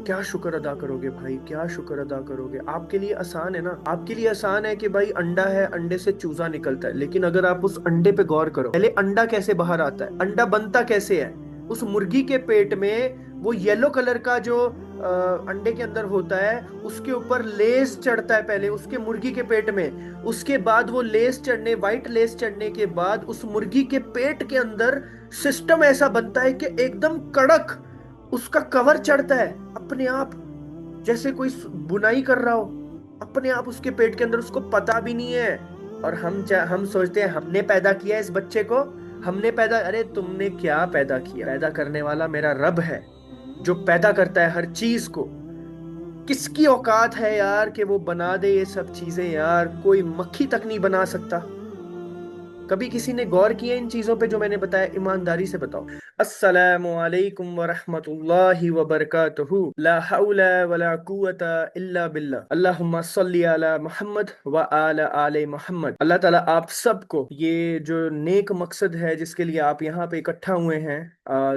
क्या शुक्र अदा करोगे भाई, क्या शुक्र अदा करोगे। आपके लिए आसान है ना, आपके लिए आसान है कि भाई अंडा है, अंडे से चूजा निकलता है। लेकिन अगर आप उस अंडे पे गौर करो, पहले अंडा कैसे बाहर आता है, अंडा बनता कैसे है। उस मुर्गी के पेट में वो येलो कलर का जो अंडे के अंदर होता है, उसके ऊपर लेस चढ़ता है पहले उसके मुर्गी के पेट में। उसके बाद वो लेस चढ़ने, व्हाइट लेस चढ़ने के बाद उस मुर्गी के पेट के अंदर सिस्टम ऐसा बनता है कि एकदम कड़क उसका कवर चढ़ता है अपने आप, जैसे कोई बुनाई कर रहा हो अपने आप उसके पेट के अंदर, उसको पता भी नहीं है। और हम सोचते हैं हमने पैदा किया इस बच्चे को, हमने पैदा। अरे तुमने क्या पैदा किया, पैदा करने वाला मेरा रब है जो पैदा करता है हर चीज को। किसकी औकात है यार कि वो बना दे ये सब चीजें, यार कोई मक्खी तक नहीं बना सकता। कभी किसी ने गौर किया इन चीजों पे जो मैंने बताया, ईमानदारी से बताओ। अस्सलामु अलैकुम व रहमतुल्लाहि व बरकातुहू, ला हौला वला कुव्वता इल्ला बिल्लाह, अल्लाहुम्मा सल्ली अला मोहम्मद व आला आले मोहम्मद। अल्लाह ताला आप सबको ये जो नेक मकसद है जिसके लिए आप यहाँ पे इकट्ठा हुए हैं,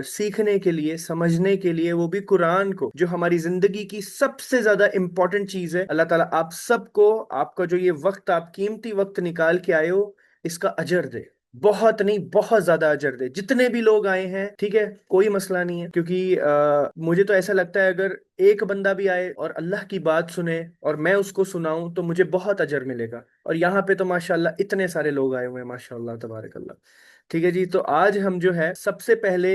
सीखने के लिए, समझने के लिए, वो भी कुरान को, जो हमारी जिंदगी की सबसे ज्यादा इंपॉर्टेंट चीज है, अल्लाह ताला आप सबको, आपका जो ये वक्त, आप कीमती वक्त निकाल के आए हो, इसका अजर दे। बहुत नहीं, बहुत ज्यादा अजर दे। जितने भी लोग आए हैं, ठीक है, कोई मसला नहीं है, क्योंकि मुझे तो ऐसा लगता है अगर एक बंदा भी आए और अल्लाह की बात सुने और मैं उसको सुनाऊं तो मुझे बहुत अजर मिलेगा। और यहाँ पे तो माशाल्लाह इतने सारे लोग आए हुए हैं, माशाल्लाह तबारक अल्लाह। ठीक है जी, तो आज हम जो है सबसे पहले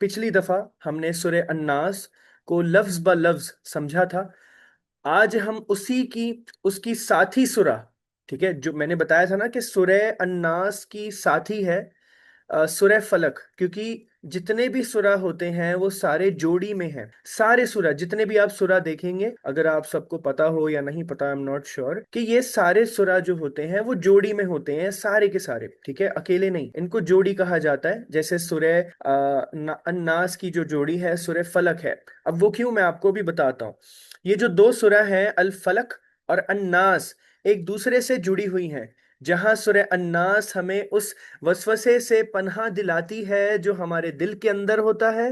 पिछली दफा हमने सूरह अन्नास को लफ्ज ब लफ्ज समझा था। आज हम उसी की, उसकी साथी सुरा, ठीक है, जो मैंने बताया था ना कि सूरह अन्नास की साथी है सूरह फलक, क्योंकि जितने भी सूरा होते हैं वो सारे जोड़ी में हैं। सारे सूरा, जितने भी आप सूरा देखेंगे, अगर आप सबको पता हो या नहीं पता, आई एम नॉट श्योर, कि ये सारे सूरा जो होते हैं वो जोड़ी में होते हैं, सारे के सारे, ठीक है, अकेले नहीं। इनको जोड़ी कहा जाता है। जैसे सूरह अन्नास की जो जोड़ी है सूरह फलक है। अब वो क्यों, मैं आपको भी बताता हूँ। ये जो दो सूरा हैं अल फलक और अन्नास, एक दूसरे से जुड़ी हुई हैं। जहां सूरह अन्नास हमें उस वसवसे से पनाह दिलाती है जो हमारे दिल के अंदर होता है,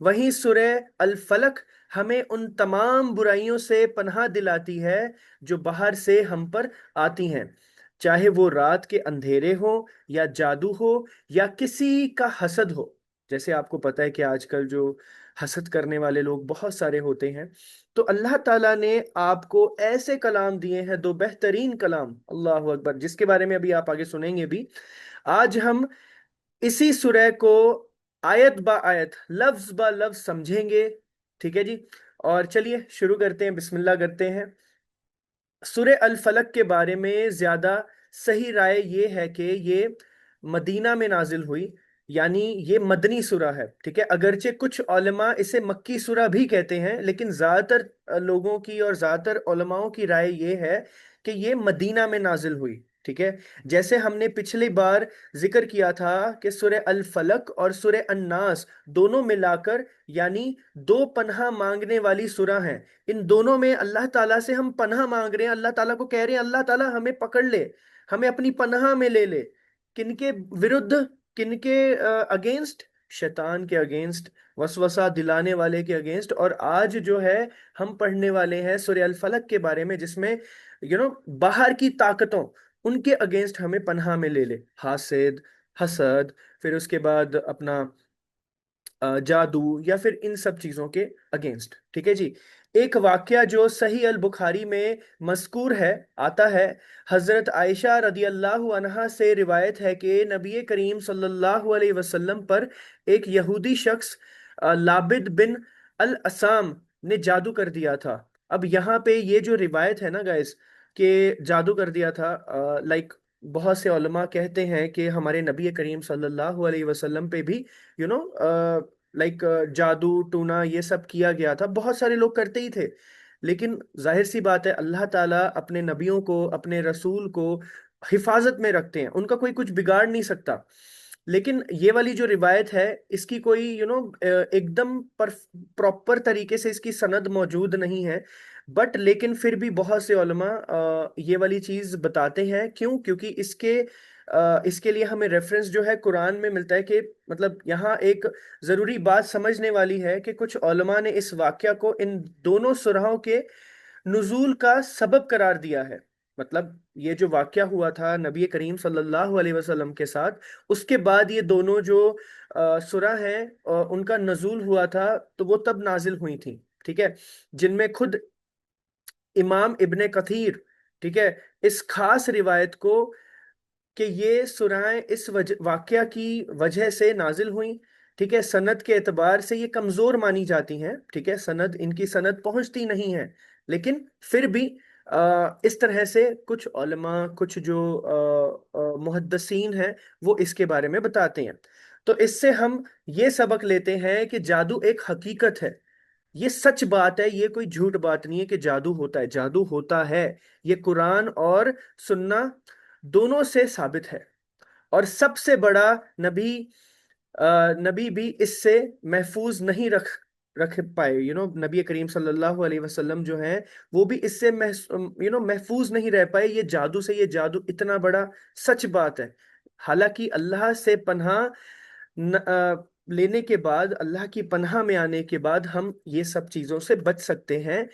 वहीं सूरह अल फलक हमें उन तमाम बुराइयों से पनाह दिलाती है जो बाहर से हम पर आती हैं। चाहे वो रात के अंधेरे हो, या जादू हो, या किसी का हसद हो। जैसे आपको पता है कि आजकल जो हसद करने वाले लोग बहुत सारे होते हैं। तो अल्लाह ताला ने आपको ऐसे कलाम दिए हैं, दो बेहतरीन कलाम, अल्लाह अकबर, जिसके बारे में अभी आप आगे सुनेंगे भी। आज हम इसी सूरह को आयत बा आयत, लफ्ज बा लफ्ज समझेंगे। ठीक है जी, और चलिए शुरू करते हैं, बिस्मिल्लाह करते हैं। सूरह अल फलक के बारे में ज्यादा सही राय ये है कि ये मदीना में नाजिल हुई, यानी ये मदनी सूरा है। ठीक है, अगरचे कुछ उलमा इसे मक्की सूरा भी कहते हैं, लेकिन ज्यादातर लोगों की और ज्यादातर उलमाओं की राय ये है कि ये मदीना में नाजिल हुई। ठीक है, जैसे हमने पिछली बार जिक्र किया था कि सूरह अल फलक और सूरह अन्नास दोनों मिलाकर यानी दो पनाह मांगने वाली सूरा हैं। इन दोनों में अल्लाह ताला से हम पनाह मांग रहे हैं, अल्लाह ताला को कह रहे हैं अल्लाह ताला हमें पकड़ ले, हमें अपनी पनाह में ले ले। किनके विरुद्ध, किनके अगेंस्ट? शैतान के अगेंस्ट, वसवसा दिलाने वाले के अगेंस्ट। और आज जो है हम पढ़ने वाले हैं सूरह अल फलक के बारे में, जिसमें बाहर की ताकतों, उनके अगेंस्ट हमें पनाह में ले ले। हासिद, हसद, फिर उसके बाद अपना जादू, या फिर इन सब चीजों के अगेंस्ट। ठीक है जी, एक वाकया जो सही अल बुखारी में मज़कूर है, आता है, हजरत आयशा रदी अल्लाह अन्हा से रिवायत है कि नबी करीम सल्लल्लाहु अलैहि वसल्लम पर एक यहूदी शख्स लाबिद बिन अल असाम ने जादू कर दिया था। अब यहाँ पे ये जो रिवायत है ना गाइस, कि जादू कर दिया था, लाइक बहुत से उलमा कहते हैं कि हमारे नबी करीम सल्लल्लाहु अलैहि वसल्लम पे भी यू नो लाइक जादू टूना ये सब किया गया था। बहुत सारे लोग करते ही थे, लेकिन जाहिर सी बात है अल्लाह ताला अपने नबियों को, अपने रसूल को हिफाजत में रखते हैं, उनका कोई कुछ बिगाड़ नहीं सकता। लेकिन ये वाली जो रिवायत है, इसकी कोई एकदम पर प्रॉपर तरीके से इसकी सनद मौजूद नहीं है। बट लेकिन फिर भी बहुत से उलमा ये वाली चीज बताते हैं। क्यों? क्योंकि इसके इसके लिए हमें रेफरेंस जो है कुरान में मिलता है कि मतलब यहाँ एक जरूरी बात समझने वाली है कि कुछ उलमा ने इस वाक्या को इन दोनों सुराहों के नुजूल का सबब करार दिया है। मतलब ये जो वाकया हुआ था नबी करीम सल्लल्लाहु अलैहि वसल्लम के साथ, उसके बाद ये दोनों जो सुरा हैं उनका नजूल हुआ था, तो वो तब नाजिल हुई थी। ठीक है। जिनमें खुद इमाम इब्ने कथीर, ठीक है, इस खास रिवायत को कि ये सुराएं इस वाकया की वजह से नाजिल हुई। ठीक है। सनद के एतबार से ये कमजोर मानी जाती हैं। ठीक है। सनद, इनकी सनद पहुंचती नहीं है, लेकिन फिर भी इस तरह से कुछ उलमा, कुछ जो मुहद्दिसीन हैं, वो इसके बारे में बताते हैं। तो इससे हम ये सबक लेते हैं कि जादू एक हकीकत है। ये सच बात है, ये कोई झूठ बात नहीं है कि जादू होता है। जादू होता है। ये कुरान और सुन्ना दोनों से साबित है। और सबसे बड़ा नबी, नबी भी इससे महफूज नहीं रख रख पाए। नबी करीम सल्लल्लाहु अलैहि वसल्लम जो हैं, वो भी इससे महफूज नहीं रह पाए ये जादू से। ये जादू इतना बड़ा सच बात है। हालांकि अल्लाह से पनाह लेने के बाद, अल्लाह की पनाह में आने के बाद हम ये सब चीजों से बच सकते हैं।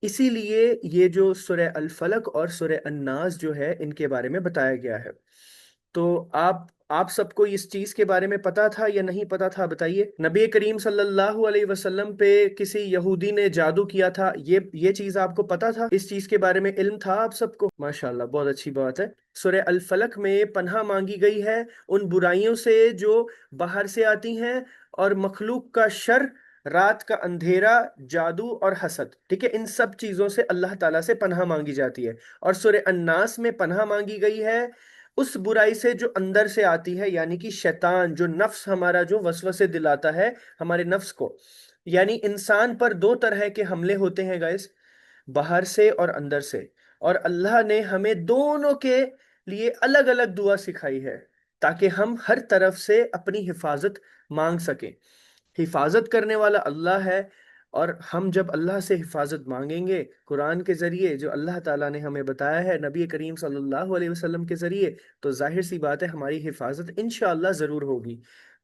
इसीलिए ये जो सूरह अल फलक और सूरह अन्नास जो है, इनके बारे में बताया गया है। तो आप सबको इस चीज के बारे में पता था या नहीं पता था, बताइए। नबी करीम सल्लल्लाहु अलैहि वसल्लम पे किसी यहूदी ने जादू किया था, ये चीज आपको पता था? इस चीज के बारे में इल्म था आप सबको? माशाल्लाह, बहुत अच्छी बात है। सूरह अल फलक में पनाह मांगी गई है उन बुराइयों से जो बाहर से आती हैं, और मखलूक का शर, रात का अंधेरा, जादू और हसद। ठीक है। इन सब चीजों से अल्लाह ताला से पनाह मांगी जाती है। और सूरह अन्नास में पनाह मांगी गई है उस बुराई से जो अंदर से आती है, यानी कि शैतान, जो नफ्स हमारा जो वसवसे दिलाता है हमारे नफ्स को। यानी इंसान पर दो तरह के हमले होते हैं गाइस, बाहर से और अंदर से। और अल्लाह ने हमें दोनों के लिए अलग अलग दुआ सिखाई है, ताकि हम हर तरफ से अपनी हिफाजत मांग सकें। हिफाजत करने वाला अल्लाह है। और हम जब अल्लाह से हिफाजत मांगेंगे कुरान के जरिए, जो अल्लाह ताला ने हमें बताया है नबी करीम सल्लल्लाहु अलैहि वसल्लम के जरिए, तो जाहिर सी बात है हमारी हिफाजत इंशाअल्लाह जरूर होगी।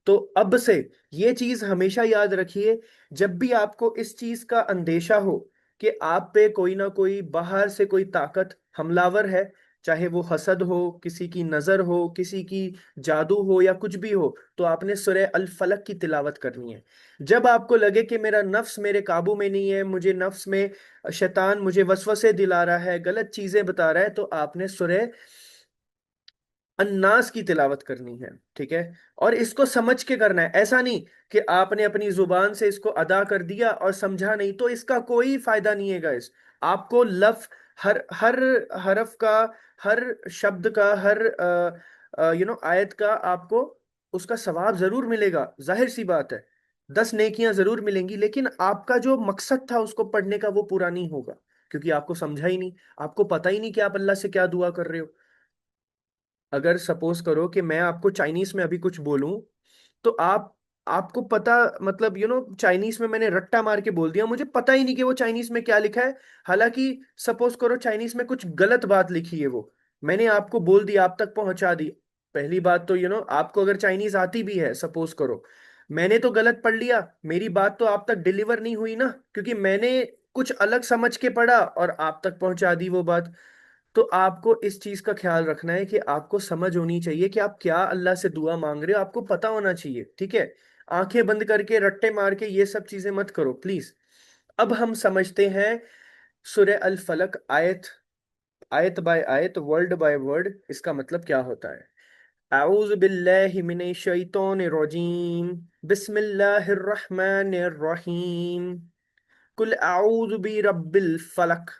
तो अब से ये चीज हमेशा याद रखिए, जब भी आपको इस चीज का अंदेशा हो कि आप पे कोई ना कोई बाहर से कोई ताकत हमलावर है, चाहे वो हसद हो, किसी की नजर हो, किसी की जादू हो, या कुछ भी हो, तो आपने सूरह अल फलक की तिलावत करनी है। जब आपको लगे कि मेरा नफ्स मेरे काबू में नहीं है, मुझे नफ्स में शैतान मुझे वसवसे दिला रहा है, गलत चीजें बता रहा है, तो आपने सूरह अन्नास की तिलावत करनी है। ठीक है। और इसको समझ के करना है, ऐसा नहीं कि आपने अपनी जुबान से इसको अदा कर दिया और समझा नहीं, तो इसका कोई फायदा नहीं है गाइस। आपको लफ्ज, हर हर हरफ का, हर शब्द का, हर आयत का आपको उसका सवाब जरूर मिलेगा, जाहिर सी बात है। 10 नेकियां जरूर मिलेंगी, लेकिन आपका जो मकसद था उसको पढ़ने का वो पूरा नहीं होगा, क्योंकि आपको समझा ही नहीं, आपको पता ही नहीं कि आप अल्लाह से क्या दुआ कर रहे हो। अगर सपोज करो कि मैं आपको चाइनीज में अभी कुछ बोलूं, तो आपको पता, मतलब चाइनीज में मैंने रट्टा मार के बोल दिया, मुझे पता ही नहीं कि वो चाइनीज में क्या लिखा है। हालांकि सपोज करो चाइनीज में कुछ गलत बात लिखी है, वो मैंने आपको बोल दी, आप तक पहुंचा दी। पहली बात तो आपको अगर चाइनीज आती भी है, सपोज करो, मैंने तो गलत पढ़ लिया, मेरी बात तो आप तक डिलीवर नहीं हुई ना, क्योंकि मैंने कुछ अलग समझ के पढ़ा और आप तक पहुंचा दी वो बात। तो आपको इस चीज का ख्याल रखना है कि आपको समझ होनी चाहिए कि आप क्या अल्लाह से दुआ मांग रहे हो, आपको पता होना चाहिए। ठीक है। आंखें बंद करके रट्टे मार के ये सब चीजें मत करो प्लीज। अब हम समझते हैं सूरह अल फलक, आयत आयत बाय आयत, वर्ड बाय वर्ड, इसका मतलब क्या होता है। अऊज़ु बिल्लाहि मिनश शैतानिर रजीम, बिस्मिल्लाहिर रहमानिर रहीम, कुल अऊज़ु बि रब्बिल फलक।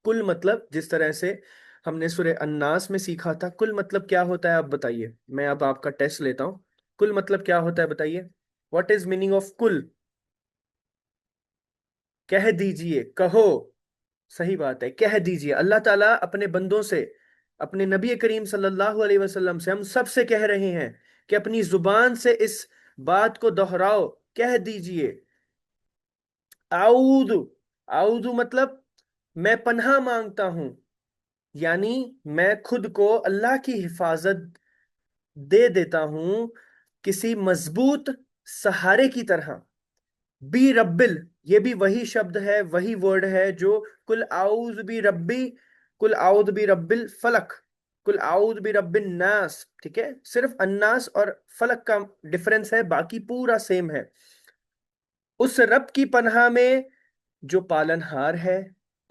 कुल मतलब, जिस तरह से हमने सूरह अन्नास में सीखा था, कुल मतलब क्या होता है आप बताइए। मैं अब आपका टेस्ट लेता हूं। कुल मतलब क्या होता है बताइए। व्हाट इज मीनिंग ऑफ कुल? कह दीजिए, कहो। सही बात है, कह दीजिए। अल्लाह ताला अपने बंदों से, अपने नबी करीम सल्लल्लाहु अलैहि वसल्लम से, हम सब से कह रहे हैं कि अपनी जुबान से इस बात को दोहराओ, कह दीजिए। आऊदु, आऊदु मतलब मैं पनाह मांगता हूं। यानी मैं खुद को अल्लाह की हिफाजत दे देता हूं किसी मजबूत सहारे की तरह। बी रब्बिल, ये भी वही शब्द है, वही वर्ड है जो कुल आउज बी रब्बी, कुल आउद बी रब्बिल फलक, कुल आउद बी रब्बिन नास। ठीक है, सिर्फ अन्नास और फलक का डिफरेंस है, बाकी पूरा सेम है। उस रब की पनाह में जो पालनहार है,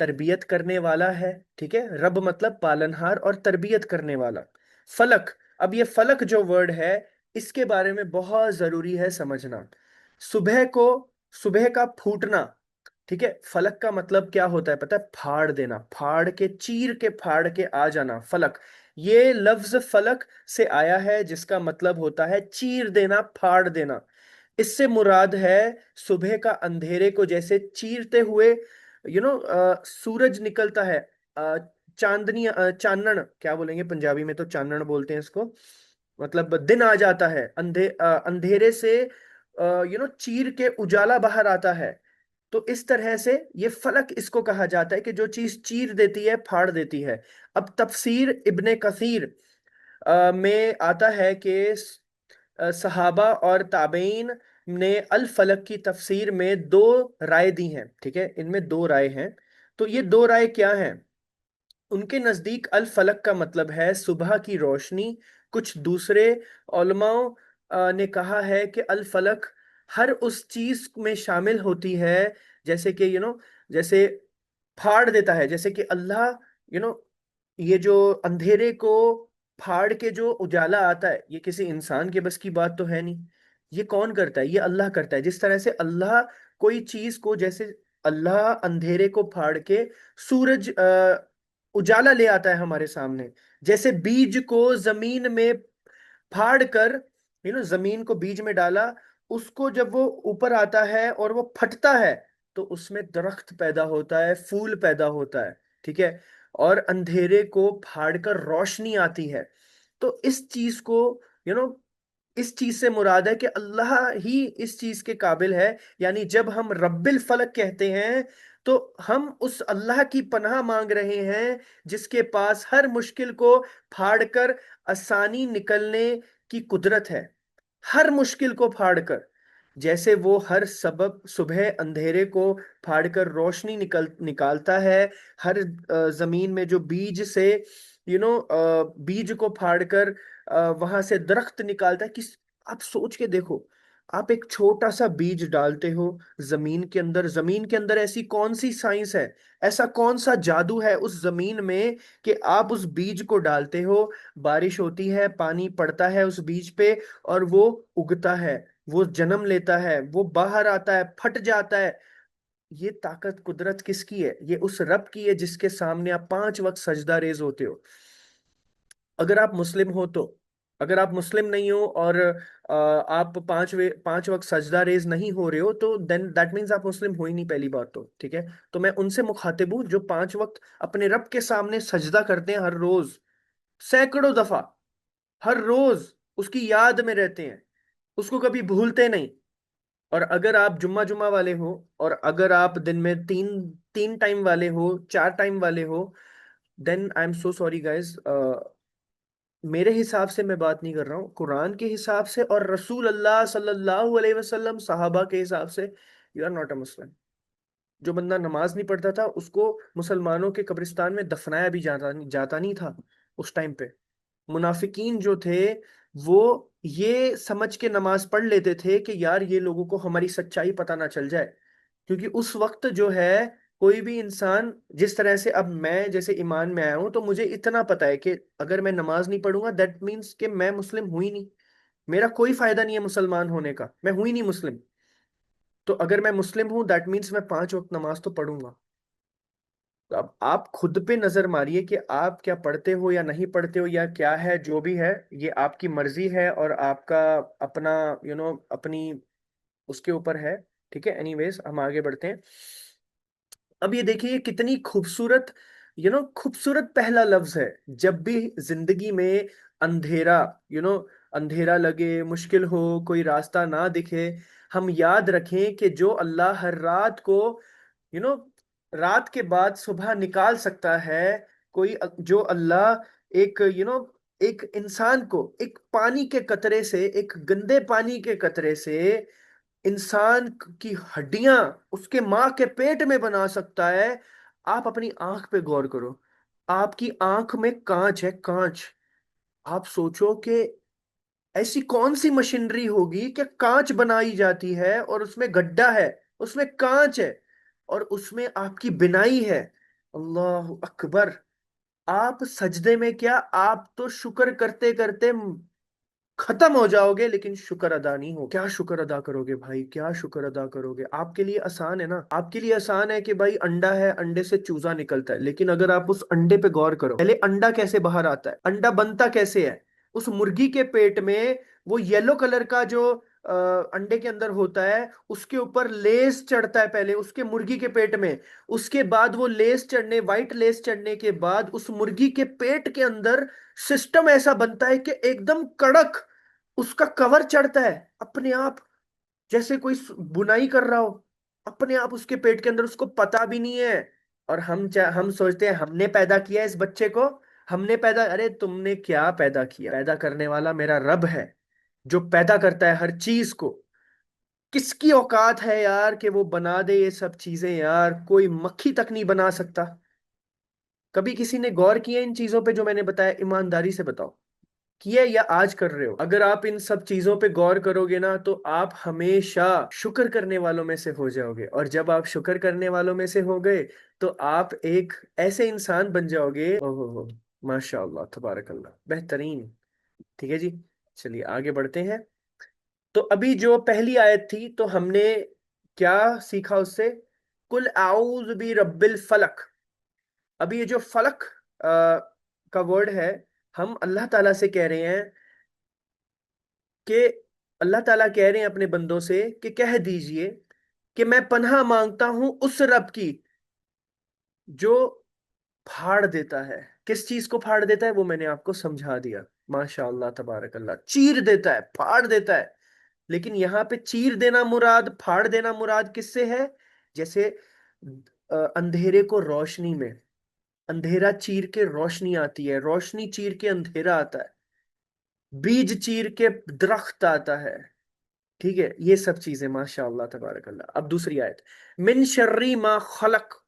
तरबियत करने वाला है। ठीक है, रब मतलब पालनहार और तरबियत करने वाला। फलक, अब ये फलक जो वर्ड है, इसके बारे में बहुत जरूरी है समझना। सुबह को, सुबह का फूटना। ठीक है, फलक का मतलब क्या होता है पता है? फाड़ देना, फाड़ के, चीर के, फाड़ के आ जाना, फलक। ये लफ्ज फलक से आया है, जिसका मतलब होता है चीर देना, फाड़ देना। इससे मुराद है सुबह का अंधेरे को जैसे चीरते हुए, सूरज निकलता है, चांदनी, चानन क्या बोलेंगे पंजाबी में, तो चानन बोलते हैं इसको, मतलब दिन आ जाता है, अंधेरे से चीर के उजाला बाहर आता है। तो इस तरह से ये फलक इसको कहा जाता है कि जो चीज चीर देती है, फाड़ देती है। अब तफसीर इब्ने कसीर में आता है कि सहाबा और ताबईन ने अल फलक की तफसीर में दो राय दी हैं। ठीक है, इनमें दो राय हैं। तो ये दो राय क्या हैं? उनके नजदीक अल फलक का मतलब है सुबह की रोशनी। कुछ दूसरे उलमाओं ने कहा है कि अल फलक हर उस चीज में शामिल होती है, जैसे कि जैसे फाड़ देता है, जैसे कि अल्लाह, यू नो ये जो अंधेरे को फाड़ के जो उजाला आता है, ये किसी इंसान के बस की बात तो है नहीं। ये कौन करता है? ये अल्लाह करता है। जिस तरह से अल्लाह कोई चीज को, जैसे अल्लाह अंधेरे को फाड़ के सूरज उजाला ले आता है हमारे सामने। जैसे बीज को जमीन में फाड़ कर, जमीन को बीज में डाला, उसको जब वो ऊपर आता है और वो फटता है, तो उसमें दरख्त पैदा होता है, फूल पैदा होता है। ठीक है, और अंधेरे को फाड़कर रोशनी आती है। तो इस चीज को, यू नो इस चीज से मुराद है कि अल्लाह ही इस चीज के काबिल है। यानी जब हम रब्बिल फलक कहते हैं, तो हम उस अल्लाह की पनाह मांग रहे हैं जिसके पास हर मुश्किल को फाड़कर आसानी निकलने की कुदरत है। हर मुश्किल को फाड़कर, जैसे वो हर सबब सुबह अंधेरे को फाड़कर रोशनी निकालता है, हर जमीन में जो बीज से, बीज को फाड़कर वहां से दरख्त निकालता है। किस, आप सोच के देखो, आप एक छोटा सा बीज डालते हो जमीन के अंदर, जमीन के अंदर ऐसी कौन सी साइंस है, ऐसा कौन सा जादू है उस जमीन में कि आप उस बीज को डालते हो, बारिश होती है, पानी पड़ता है उस बीज पे, और वो उगता है, वो जन्म लेता है, वो बाहर आता है, फट जाता है। ये ताकत कुदरत किसकी है? ये उस रब की है जिसके सामने आप 5 वक्त सजदा रेज होते हो। अगर आप मुस्लिम हो तो, अगर आप मुस्लिम नहीं हो और आप 5 वक्त सजदा रेज नहीं हो रहे हो, तो देन दैट मीन्स आप मुस्लिम हो ही नहीं, पहली बात तो। ठीक है, तो मैं उनसे मुखातिब हूँ जो 5 वक्त अपने रब के सामने सजदा करते हैं हर रोज, सैकड़ों दफा, हर रोज उसकी याद में रहते हैं, उसको कभी भूलते नहीं। और अगर आप जुम्मा जुम्मा वाले हो, और अगर आप दिन में तीन तीन टाइम वाले हो, 4 टाइम वाले हो, then I am so sorry guys. मेरे हिसाब से मैं बात नहीं कर रहा हूँ, कुरान के हिसाब से और रसूल अल्लाह सल्लल्लाहु अलैहि वसल्लम सहाबा के हिसाब से, यू आर नॉट अ मुस्लिम। जो बंदा नमाज नहीं पढ़ता था, उसको मुसलमानों के कब्रिस्तान में दफनाया भी जाता नहीं था उस टाइम पे। मुनाफिकीन जो थे, वो ये समझ के नमाज पढ़ लेते थे कि यार ये लोगों को हमारी सच्चाई पता ना चल जाए। क्योंकि उस वक्त जो है, कोई भी इंसान, जिस तरह से अब मैं जैसे ईमान में आया हूं, तो मुझे इतना पता है कि अगर मैं नमाज नहीं पढ़ूंगा, दैट मीन्स कि मैं मुस्लिम हुई नहीं, मेरा कोई फायदा नहीं है मुसलमान होने का, मैं हुई नहीं मुस्लिम। तो अगर मैं मुस्लिम हूं, दैट मीन्स मैं 5 वक्त नमाज तो पढ़ूंगा। तो अब आप खुद पे नजर मारिए कि आप क्या पढ़ते हो या नहीं पढ़ते हो, या क्या है, जो भी है, ये आपकी मर्जी है और आपका अपना, अपनी उसके ऊपर है। ठीक है, एनीवेज हम आगे बढ़ते हैं। अब ये देखिए, ये कितनी खूबसूरत, खूबसूरत पहला लफ्ज है। जब भी जिंदगी में अंधेरा, यू नो अंधेरा लगे, मुश्किल हो, कोई रास्ता ना दिखे, हम याद रखें कि जो अल्लाह हर रात को, यू नो रात के बाद सुबह निकाल सकता है, जो अल्लाह एक एक इंसान को एक पानी के कतरे से, एक गंदे पानी के कतरे से इंसान की हड्डियां उसके माँ के पेट में बना सकता है। आप अपनी आंख पे गौर करो, आपकी आंख में कांच है, कांच। आप सोचो कि ऐसी कौन सी मशीनरी होगी कि कांच बनाई जाती है और उसमें गड्ढा है, उसमें कांच है और उसमें आपकी बिनाई है। अल्लाह अकबर। आप सजदे में क्या, आप तो शुक्र करते करते खत्म हो जाओगे, लेकिन शुक्र अदा नहीं हो। क्या शुक्र अदा करोगे भाई, क्या शुक्र अदा करोगे? आपके लिए आसान है ना, आपके लिए आसान है कि भाई अंडा है, अंडे से चूजा निकलता है, लेकिन अगर आप उस अंडे पे गौर करो, पहले अंडा कैसे बाहर आता है, अंडा बनता कैसे है। उस मुर्गी के पेट में वो येलो कलर का जो अंडे के अंदर होता है, उसके ऊपर लेस चढ़ता है पहले उसके मुर्गी के पेट में। उसके बाद वो लेस चढ़ने, व्हाइट लेस चढ़ने के बाद उस मुर्गी के पेट के अंदर सिस्टम ऐसा बनता है कि एकदम कड़क उसका कवर चढ़ता है अपने आप, जैसे कोई बुनाई कर रहा हो अपने आप उसके पेट के अंदर, उसको पता भी नहीं है। और हम सोचते हैं हमने पैदा किया इस बच्चे को, हमने पैदा। अरे तुमने क्या पैदा किया, पैदा करने वाला मेरा रब है जो पैदा करता है हर चीज को। किसकी औकात है यार कि वो बना दे ये सब चीजें, यार कोई मक्खी तक नहीं बना सकता। कभी किसी ने गौर किया इन चीजों पे जो मैंने बताया? ईमानदारी से बताओ, किया या आज कर रहे हो? अगर आप इन सब चीजों पे गौर करोगे ना, तो आप हमेशा शुक्र करने वालों में से हो जाओगे। और जब आप शुक्र करने वालों में से हो गए, तो आप एक ऐसे इंसान बन जाओगे, ओहो हो, माशाअल्लाह तबारकल्लाह, बेहतरीन। ठीक है जी, चलिए आगे बढ़ते हैं। तो अभी जो पहली आयत थी, तो हमने क्या सीखा उससे? कुल आऊज बी रब्बिल फलक। अभी ये जो फलक का वर्ड है, हम अल्लाह ताला से कह रहे हैं कि अल्लाह ताला कह रहे हैं अपने बंदों से कि कह दीजिए कि मैं पनाह मांगता हूं उस रब की जो फाड़ देता है। किस चीज को फाड़ देता है वो मैंने आपको समझा दिया। माशाअल्लाह तबारक अल्लाह, चीर देता है, फाड़ देता है। लेकिन यहां पे चीर देना मुराद, फाड़ देना मुराद किससे है? जैसे अंधेरे को रोशनी में, अंधेरा चीर के रोशनी आती है, रोशनी चीर के अंधेरा आता है, बीज चीर के दरख्त आता है। ठीक है, ये सब चीजें माशाअल्लाह तबारक अल्लाह। अब दूसरी आयत, मिन शर्री मा खलक।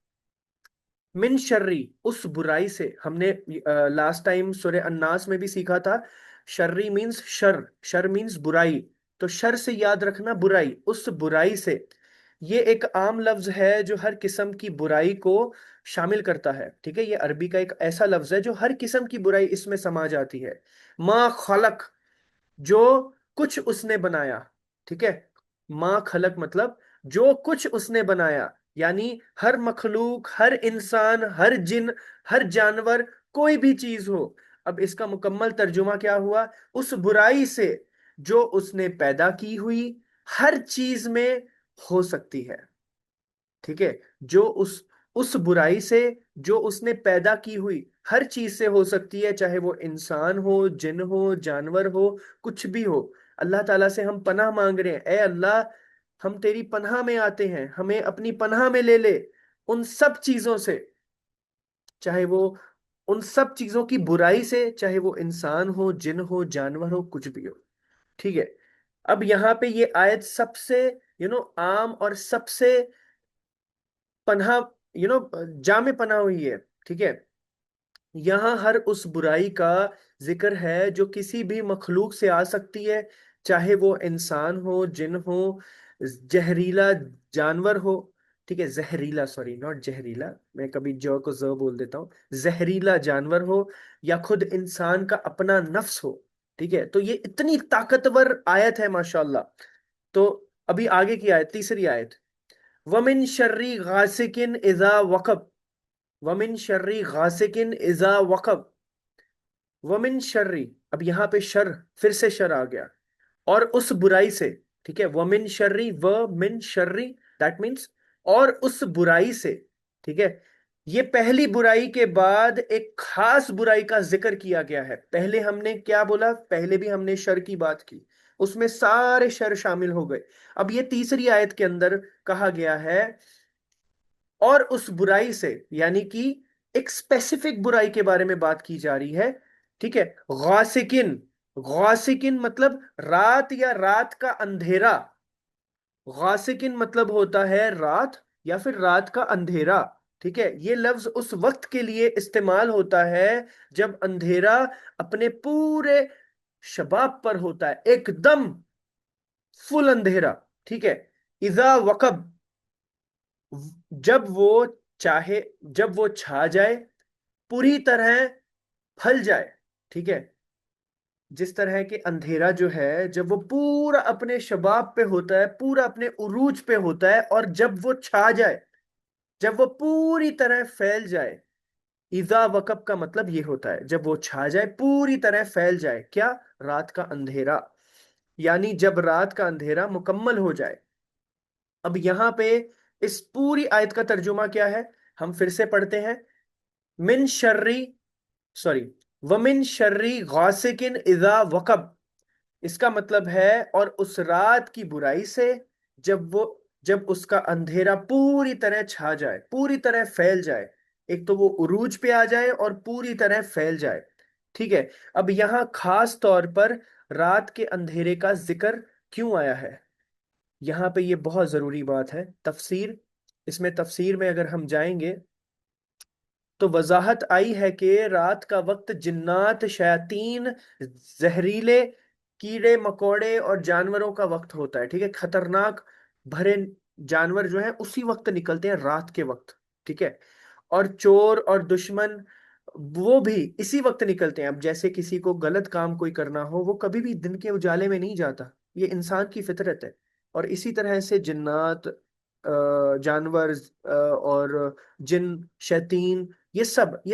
मिन शर्री, उस बुराई से। हमने लास्ट टाइम सूरह अन्नास में भी सीखा था, शर्री मीन्स शर, शर मीन्स बुराई। तो शर से याद रखना बुराई, उस बुराई से। ये एक आम लफ्ज है जो हर किस्म की बुराई को शामिल करता है। ठीक है, ये अरबी का एक ऐसा लफ्ज है जो हर किस्म की बुराई इसमें समा जाती है। मा खलक, जो कुछ उसने बनाया। ठीक है, माँ खलक मतलब जो कुछ उसने बनाया, यानी हर मखलूक, हर इंसान, हर जिन, हर जानवर, कोई भी चीज हो। अब इसका मुकम्मल तर्जुमा क्या हुआ? उस बुराई से जो उसने पैदा की हुई हर चीज में हो सकती है। ठीक है, जो उस बुराई से जो उसने पैदा की हुई हर चीज से हो सकती है, चाहे वो इंसान हो, जिन हो, जानवर हो, कुछ भी हो। अल्लाह ताला से हम पनाह मांग रहे हैं, ए अल्लाह, हम तेरी पनाह में आते हैं, हमें अपनी पनाह में ले ले उन सब चीजों से, चाहे वो उन सब चीजों की बुराई से, चाहे वो इंसान हो, जिन हो, जानवर हो, कुछ भी हो। ठीक है, अब यहाँ पे ये आयत सबसे आम और सबसे पनाह, जामे पनाह हुई है। ठीक है, यहां हर उस बुराई का जिक्र है जो किसी भी मखलूक से आ सकती है, चाहे वो इंसान हो, जिन हो, जहरीला जानवर हो। ठीक है, जहरीला, सॉरी नॉट जहरीला, मैं कभी जौ को ज बोल देता हूँ। जहरीला जानवर हो या खुद इंसान का अपना नफ्स हो। ठीक है, तो ये इतनी ताकतवर आयत है माशाल्लाह। तो अभी आगे की आयत, तीसरी आयत, वमिन शर्री गासिकिन इजा वकब। वमिन शर्री गासिकिन इजा वकब। वमिन शर्री, अब यहां पे शर, फिर से शर आ गया, और उस बुराई से। ठीक है, वमिन शर्री, व मिन शर्री, दैट मीन्स और उस बुराई से। ठीक है, ये पहली बुराई के बाद एक खास बुराई का जिक्र किया गया है। पहले हमने क्या बोला? पहले भी हमने शर की बात की, उसमें सारे शर शामिल हो गए। अब ये तीसरी आयत के अंदर कहा गया है और उस बुराई से, यानी कि एक स्पेसिफिक बुराई के बारे में बात की जा रही है। ठीक है, गौसिकिन, गौसिकिन मतलब रात या रात का अंधेरा। गौसिकिन मतलब होता है रात या फिर रात का अंधेरा। ठीक है, ये लफ्ज उस वक्त के लिए इस्तेमाल होता है जब अंधेरा अपने पूरे शबाब पर होता है, एकदम फुल अंधेरा। ठीक है, इजा वकब, जब वो चाहे, जब वो छा जाए, पूरी तरह फल जाए। ठीक है, जिस तरह के अंधेरा जो है जब वो पूरा अपने शबाब पे होता है, पूरा अपने उरूज पे होता है, और जब वो छा जाए, जब वो पूरी तरह फैल जाए। इजा वकब का मतलब ये होता है जब वो छा जाए, पूरी तरह फैल जाए, क्या? रात का अंधेरा, यानी जब रात का अंधेरा मुकम्मल हो जाए। अब यहां पे इस पूरी आयत का तर्जुमा क्या है, हम फिर से पढ़ते हैं। मिन शर्री, सॉरी, वमिन शर्री गासिकिन इजा वकब, इसका मतलब है और उस रात की बुराई से जब वो, जब उसका अंधेरा पूरी तरह छा जाए, पूरी तरह फैल जाए। एक तो वो उरूज पे आ जाए और पूरी तरह फैल जाए। ठीक है, अब यहां खास तौर पर रात के अंधेरे का जिक्र क्यों आया है? यहां पे ये बहुत जरूरी बात है, तफसीर, इसमें तफसीर में अगर हम जाएंगे तो वजाहत आई है कि रात का वक्त जिन्नात, शयातीन, जहरीले कीड़े मकोड़े और जानवरों का वक्त होता है। ठीक है, खतरनाक भरे जानवर जो है उसी वक्त निकलते हैं, रात के वक्त। ठीक है, और चोर और दुश्मन वो भी इसी वक्त निकलते हैं। अब जैसे किसी को गलत काम कोई करना हो, वो कभी भी दिन के उजाले में नहीं जाता, ये इंसान की फितरत है। और इसी तरह से जिन्नात, जानवर, और जिन, शैतीन, ये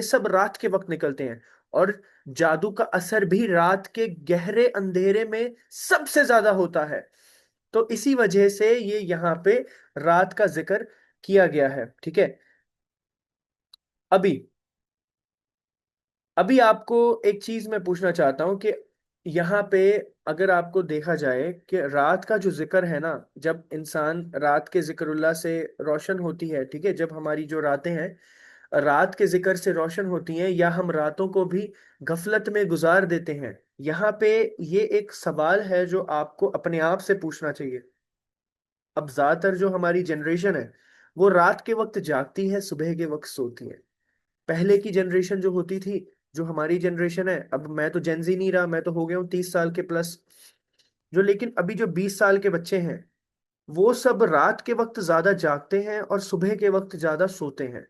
सब रात के वक्त निकलते हैं। और जादू का असर भी रात के गहरे अंधेरे में सबसे ज्यादा होता है। तो इसी वजह से ये यहाँ पे रात का जिक्र किया गया है। ठीक है, अभी अभी आपको एक चीज मैं पूछना चाहता हूं कि यहाँ पे अगर आपको देखा जाए कि रात का जो जिक्र है ना, जब इंसान रात के जिक्रुल्लाह से रोशन होती है, ठीक है, जब हमारी जो रातें हैं रात के जिक्र से रोशन होती हैं, या हम रातों को भी गफलत में गुजार देते हैं, यहाँ पे ये एक सवाल है जो आपको अपने आप से पूछना चाहिए। अब ज्यादातर जो हमारी जनरेशन है वो रात के वक्त जागती है, सुबह के वक्त सोती है। पहले की जनरेशन जो होती थी, जो हमारी जनरेशन है, अब मैं तो जेंजी नहीं रहा, मैं तो हो गया हूँ 30 साल के प्लस, जो लेकिन अभी जो 20 साल के बच्चे हैं वो सब रात के वक्त ज्यादा जागते हैं और सुबह के वक्त ज्यादा सोते हैं।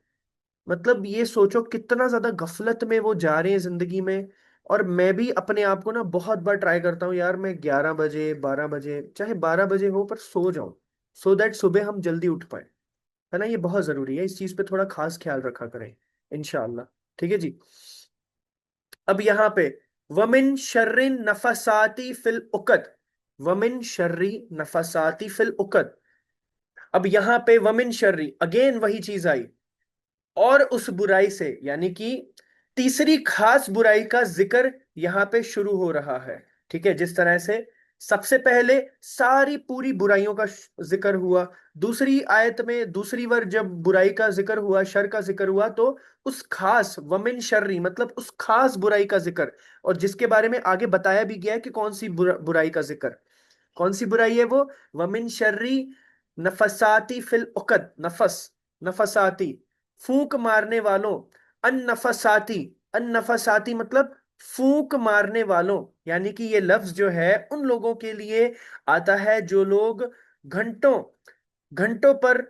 मतलब ये सोचो कितना ज्यादा गफलत में वो जा रहे हैं जिंदगी में। और मैं भी अपने आप को ना बहुत बार ट्राई करता हूँ यार, मैं 11 बजे, 12 बजे, चाहे 12 बजे हो पर सो जाऊं, सो दैट सुबह हम जल्दी उठ पाए। है ना, ये बहुत जरूरी है, इस चीज पे थोड़ा खास ख्याल रखा करें इंशाअल्लाह। ठीक है जी। अब यहाँ पे वमिन शर्रिन नफसाती फिल उकद, वमिन शर्री नफसाती फिल उकद। अब यहाँ पे वमिन शर्री, अगेन वही चीज आई, और उस बुराई से, यानी कि तीसरी खास बुराई का जिक्र यहां पे शुरू हो रहा है। ठीक है, जिस तरह से सबसे पहले सारी पूरी बुराइयों का जिक्र हुआ, दूसरी आयत में दूसरी बार जब बुराई का जिक्र हुआ, शर का जिक्र हुआ, तो उस खास वमिन शर्री मतलब उस खास बुराई का जिक्र, और जिसके बारे में आगे बताया भी गया है कि कौन सी बुराई का जिक्र, कौन सी बुराई है वो। वमिन शर्री नफसाती फिल उकद, नफस, नफसाती, फूंक मारने वालों, अन नफसाती, अन नफसाती मतलब फूंक मारने वालों। यानी कि ये लफ्ज जो है उन लोगों के लिए आता है जो लोग घंटों घंटों पर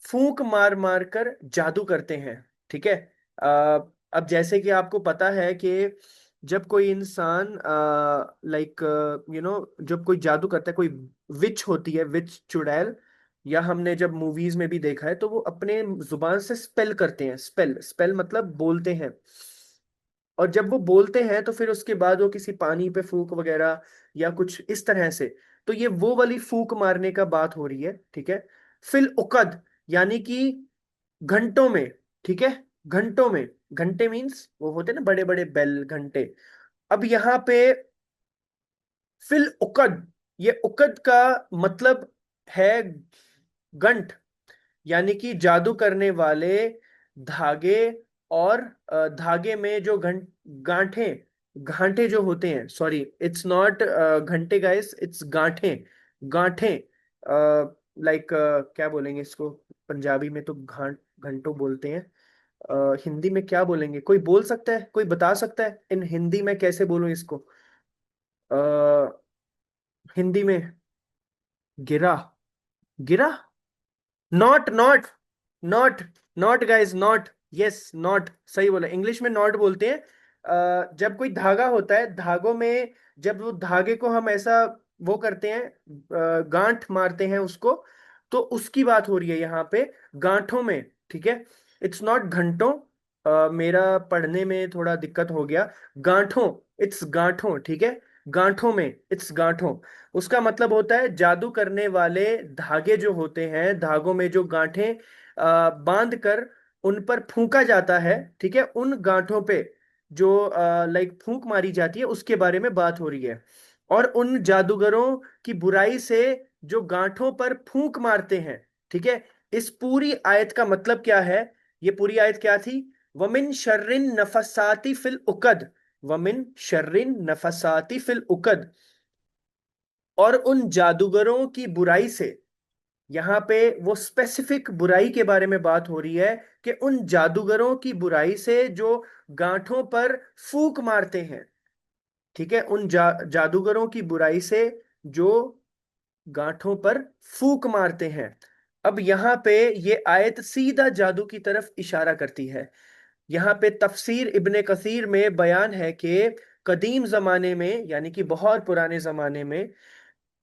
फूंक मार मार कर जादू करते हैं। ठीक है, अब जैसे कि आपको पता है कि जब कोई इंसान लाइक जब कोई जादू करता है, कोई विच होती है, विच चुड़ैल, या हमने जब मूवीज में भी देखा है तो वो अपने जुबान से स्पेल करते हैं, स्पेल, स्पेल मतलब बोलते हैं। और जब वो बोलते हैं तो फिर उसके बाद वो किसी पानी पे फूंक वगैरह या कुछ इस तरह से, तो ये वो वाली फूंक मारने का बात हो रही है। ठीक है, फिल उकद यानी कि घंटों में। ठीक है, घंटों में, घंटे मीन्स वो होते हैं ना बड़े बड़े बेल, घंटे। अब यहाँ पे फिल उकद, ये उकद का मतलब है गंठ, यानी कि जादू करने वाले धागे और धागे में जो गांठे गांठे जो होते हैं, सॉरी इट्स नॉट घंटे गाइस, इट्स गांठे गांठे लाइक क्या बोलेंगे इसको, पंजाबी में तो घंटों बोलते हैं, हिंदी में क्या बोलेंगे, कोई बोल सकता है, कोई बता सकता है इन हिंदी में कैसे बोलूं इसको, अ, हिंदी में, गिरा, गिरा, not not not not guys, not, yes not, सही बोला, इंग्लिश में नॉट बोलते हैं। जब कोई धागा होता है, धागों में जब वो धागे को हम ऐसा वो करते हैं, गांठ मारते हैं उसको, तो उसकी बात हो रही है यहाँ पे, गांठों में, ठीक है, इट्स नॉट घंटों, मेरा पढ़ने में थोड़ा दिक्कत हो गया, गांठों, इट्स गांठों, ठीक है, गांठों में, इट्स गांठों, उसका मतलब होता है जादू करने वाले धागे जो होते हैं, धागों में जो गांठें बांध कर उन पर फूंका जाता है, ठीक है, उन गांठों पे जो लाइक फूंक मारी जाती है उसके बारे में बात हो रही है। और उन जादूगरों की बुराई से जो गांठों पर फूंक मारते हैं, ठीक है, इस पूरी आयत का मतलब क्या है, ये पूरी आयत क्या थी, वमिन शर्रिन नफसाती फिल उकद, वमिन शर्रिन नफसाती फिल उकद, और उन जादूगरों की बुराई से, यहाँ पे वो स्पेसिफिक बुराई के बारे में बात हो रही है कि उन जादूगरों की बुराई से जो गांठों पर फूंक मारते हैं, ठीक है, उन जादूगरों की बुराई से जो गांठों पर फूंक मारते हैं। अब यहाँ पे ये आयत सीधा जादू की तरफ इशारा करती है। यहाँ पे तफसीर इब्ने कसीर में बयान है कि कदीम जमाने में, यानी कि बहुत पुराने जमाने में,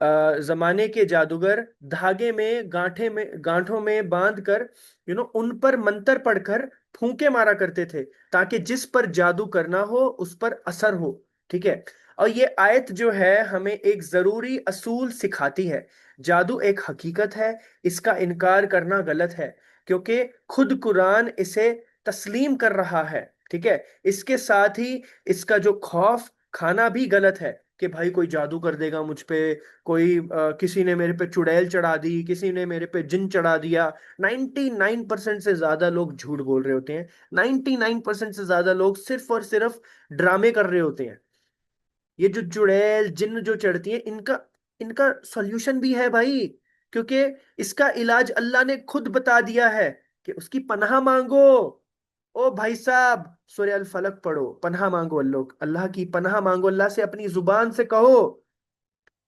जमाने के जादूगर धागे में, गांठे में, गांठों में बांध कर उन पर मंतर पढ़कर फूंके मारा करते थे, ताकि जिस पर जादू करना हो उस पर असर हो, ठीक है। और ये आयत जो है हमें एक जरूरी असूल सिखाती है, जादू एक हकीकत है, इसका इनकार करना गलत है, क्योंकि खुद कुरान इसे तस्लीम कर रहा है, ठीक है। इसके साथ ही इसका जो खौफ खाना भी गलत है कि भाई कोई जादू कर देगा मुझ पे, कोई किसी ने मेरे पे चुड़ैल चढ़ा दी, किसी ने मेरे पे जिन चढ़ा दिया। 99% से ज्यादा लोग झूठ बोल रहे होते हैं, 99% से ज्यादा लोग सिर्फ और सिर्फ ड्रामे कर रहे होते हैं। ये जो चुड़ैल जिन जो चढ़ती है, इनका इनका सॉल्यूशन भी है भाई, क्योंकि इसका इलाज अल्लाह ने खुद बता दिया है कि उसकी पनाह मांगो। ओ भाई साहब, सूरह अल फलक पढ़ो, पनाह मांगो, अल्लाह अल्लाह की पनाह मांगो, अल्लाह से अपनी जुबान से कहो,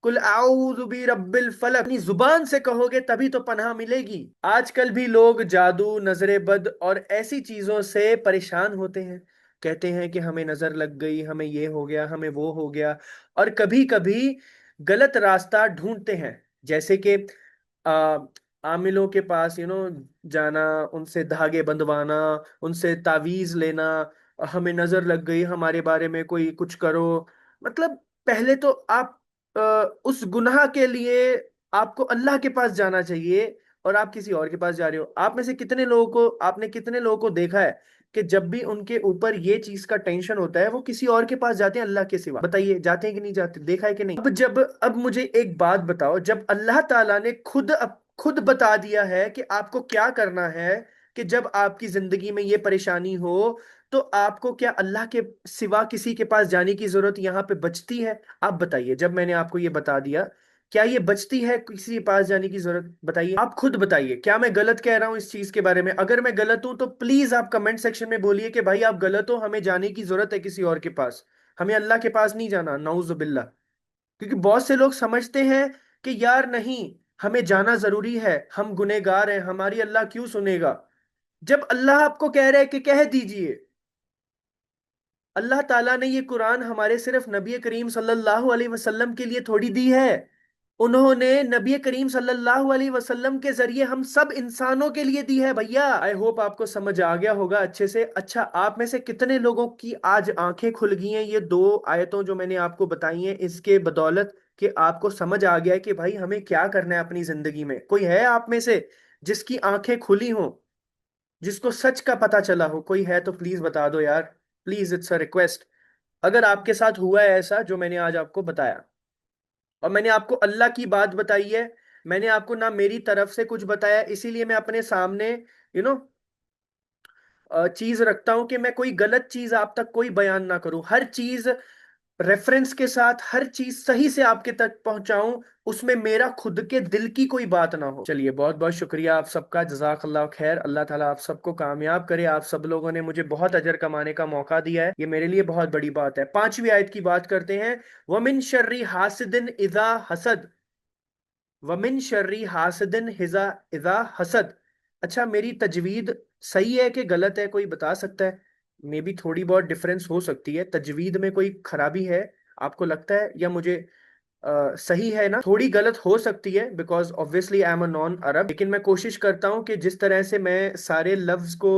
कुल आऊज़ु बि रब्बिल फलक, अपनी जुबान से कहोगे तभी तो पनाह मिलेगी। आजकल भी लोग जादू, नजरे बद और ऐसी चीजों से परेशान होते हैं, कहते हैं कि हमें नजर लग गई, हमें ये हो गया, हमें वो हो गया, और कभी कभी गलत रास्ता ढूंढते हैं, जैसे कि आ, आमिलों के पास जाना, उनसे धागे बंधवाना, उनसे तावीज लेना, हमें नजर लग गई, हमारे बारे में कोई कुछ करो। मतलब पहले तो आप अ, उस गुनाह के लिए आपको अल्लाह के पास जाना चाहिए, और आप किसी और के पास जा रहे हो। आप में से कितने लोगों को, आपने कितने लोगों को देखा है कि जब भी उनके ऊपर ये चीज का टेंशन होता है वो किसी और के पास जाते हैं अल्लाह के सिवा? बताइए, जाते हैं कि नहीं जाते, देखा है कि नहीं? अब मुझे एक बात बताओ, जब अल्लाह ताला ने खुद बता दिया है कि आपको क्या करना है, कि जब आपकी जिंदगी में ये परेशानी हो तो आपको क्या अल्लाह के सिवा किसी के पास जाने की जरूरत यहाँ पे बचती है? आप बताइए, जब मैंने आपको ये बता दिया, क्या ये बचती है किसी के पास जाने की जरूरत? बताइए, आप खुद बताइए, क्या मैं गलत कह रहा हूं इस चीज के बारे में? अगर मैं गलत हूं तो प्लीज आप कमेंट सेक्शन में बोलिए कि भाई आप गलत हो, हमें जाने की जरूरत है किसी और के पास, हमें अल्लाह के पास नहीं जाना, नाउजुबिल्ला। क्योंकि बहुत से लोग समझते हैं कि यार नहीं, हमें जाना जरूरी है, हम गुनहगार हैं, हमारी अल्लाह क्यों सुनेगा? जब अल्लाह आपको कह रहा है कि कह दीजिए। अल्लाह ताला ने ये कुरान हमारे सिर्फ नबी करीम सल्लल्लाहु अलैहि वसल्लम के लिए थोड़ी दी है, उन्होंने नबी करीम सल्लल्लाहु अलैहि वसल्लम के जरिए हम सब इंसानों के लिए दी है भैया। आई होप आपको समझ आ गया होगा अच्छे से। अच्छा, आप में से कितने लोगों की आज आंखें खुल गई हैं ये दो आयतों जो मैंने आपको बताई हैं इसके बदौलत, कि आपको समझ आ गया है कि भाई हमें क्या करना है अपनी जिंदगी में? कोई है आप में से जिसकी आंखें खुली हों, जिसको सच का पता चला हो? कोई है तो प्लीज बता दो यार, प्लीज, इट्स अ रिक्वेस्ट। अगर आपके साथ हुआ है ऐसा जो मैंने आज आपको बताया, और मैंने आपको अल्लाह की बात बताई है, मैंने आपको ना मेरी तरफ से कुछ बताया, इसीलिए मैं अपने सामने यू नो चीज रखता हूं कि मैं कोई गलत चीज आप तक कोई बयान ना करूं, हर चीज रेफरेंस के साथ, हर चीज सही से आपके तक पहुंचाऊं, उसमें मेरा खुद के दिल की कोई बात ना हो। चलिए, बहुत बहुत शुक्रिया आप सबका, जजाकल्लाह खैर। अल्लाह ताला आप सबको कामयाब करे। आप सब लोगों ने मुझे बहुत अजर कमाने का मौका दिया है, ये मेरे लिए बहुत बड़ी बात है। 5वीं आयत की बात करते हैं। वमिन शर्री हासिदिन इजा हसद, वमिन शर्री हासिदिन हिजा इजा हसद। अच्छा, मेरी तजवीद सही है कि गलत है, कोई बता सकता है? मे बी थोड़ी बहुत डिफरेंस हो सकती है, तजवीद में कोई खराबी है आपको लगता है, या मुझे सही है ना? थोड़ी गलत हो सकती है, because obviously I am a non Arab, लेकिन मैं कोशिश करता हूँ कि जिस तरह से मैं सारे लफ्ज को,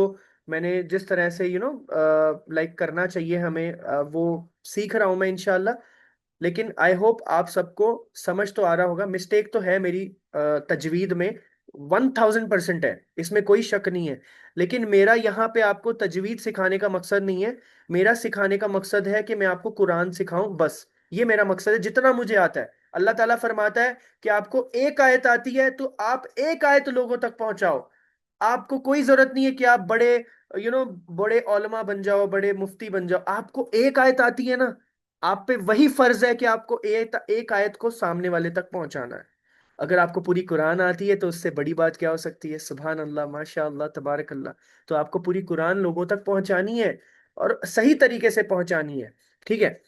मैंने जिस तरह से लाइक करना चाहिए हमें, वो सीख रहा हूँ मैं इंशाल्लाह। लेकिन आई होप आप सबको समझ तो आ रहा होगा। मिस्टेक तो है मेरी तजवीद में, 1000% है, इसमें कोई शक नहीं है। लेकिन मेरा यहाँ पे आपको तजवीद सिखाने का मकसद नहीं है। मेरा सिखाने का मकसद है कि मैं आपको कुरान सिखाऊं, बस ये मेरा मकसद है, जितना मुझे आता है। अल्लाह ताला फरमाता है कि आपको एक आयत आती है तो आप एक आयत लोगों तक पहुंचाओ। आपको कोई जरूरत नहीं है कि आप बड़े बड़े औलमा बन जाओ, बड़े मुफ्ती बन जाओ। आपको एक आयत आती है ना, आप पे वही फर्ज है कि आपको एक आयत को सामने वाले तक पहुंचाना है। अगर आपको पूरी कुरान आती है तो उससे बड़ी बात क्या हो सकती है? सुभान अल्लाह, माशा अल्लाह, तबारक अल्लाह। तो आपको पूरी कुरान लोगों तक पहुंचानी है, और सही तरीके से पहुंचानी है। ठीक है।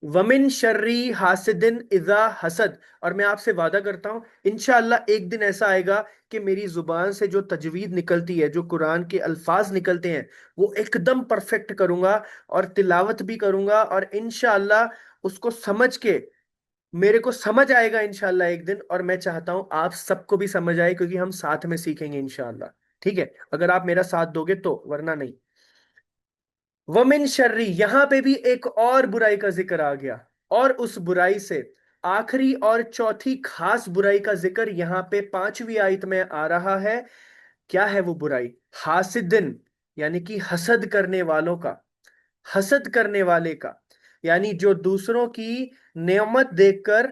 वमिन शर्री हासिदिन इजा हसद। और मैं आपसे वादा करता हूं, इंशाअल्लाह एक दिन ऐसा आएगा कि मेरी जुबान से जो तजवीद निकलती है, जो कुरान के अल्फाज निकलते हैं, वो एकदम परफेक्ट करूंगा, और तिलावत भी करूंगा, और इंशाअल्लाह उसको समझ के मेरे को समझ आएगा इंशाअल्लाह एक दिन। और मैं चाहता हूं आप सबको भी समझ आए, क्योंकि हम साथ में सीखेंगे इंशाअल्लाह। ठीक है, अगर आप मेरा साथ दोगे तो, वरना नहीं। वमिन शर्री, यहां पे भी एक और बुराई का जिक्र आ गया, और उस बुराई से आखिरी और चौथी खास बुराई का जिक्र यहां पे 5वीं आयत में आ रहा है। क्या है वो बुराई? हासिदिन, यानी कि हसद करने वालों का, हसद करने वाले का, यानी जो दूसरों की नेमत देखकर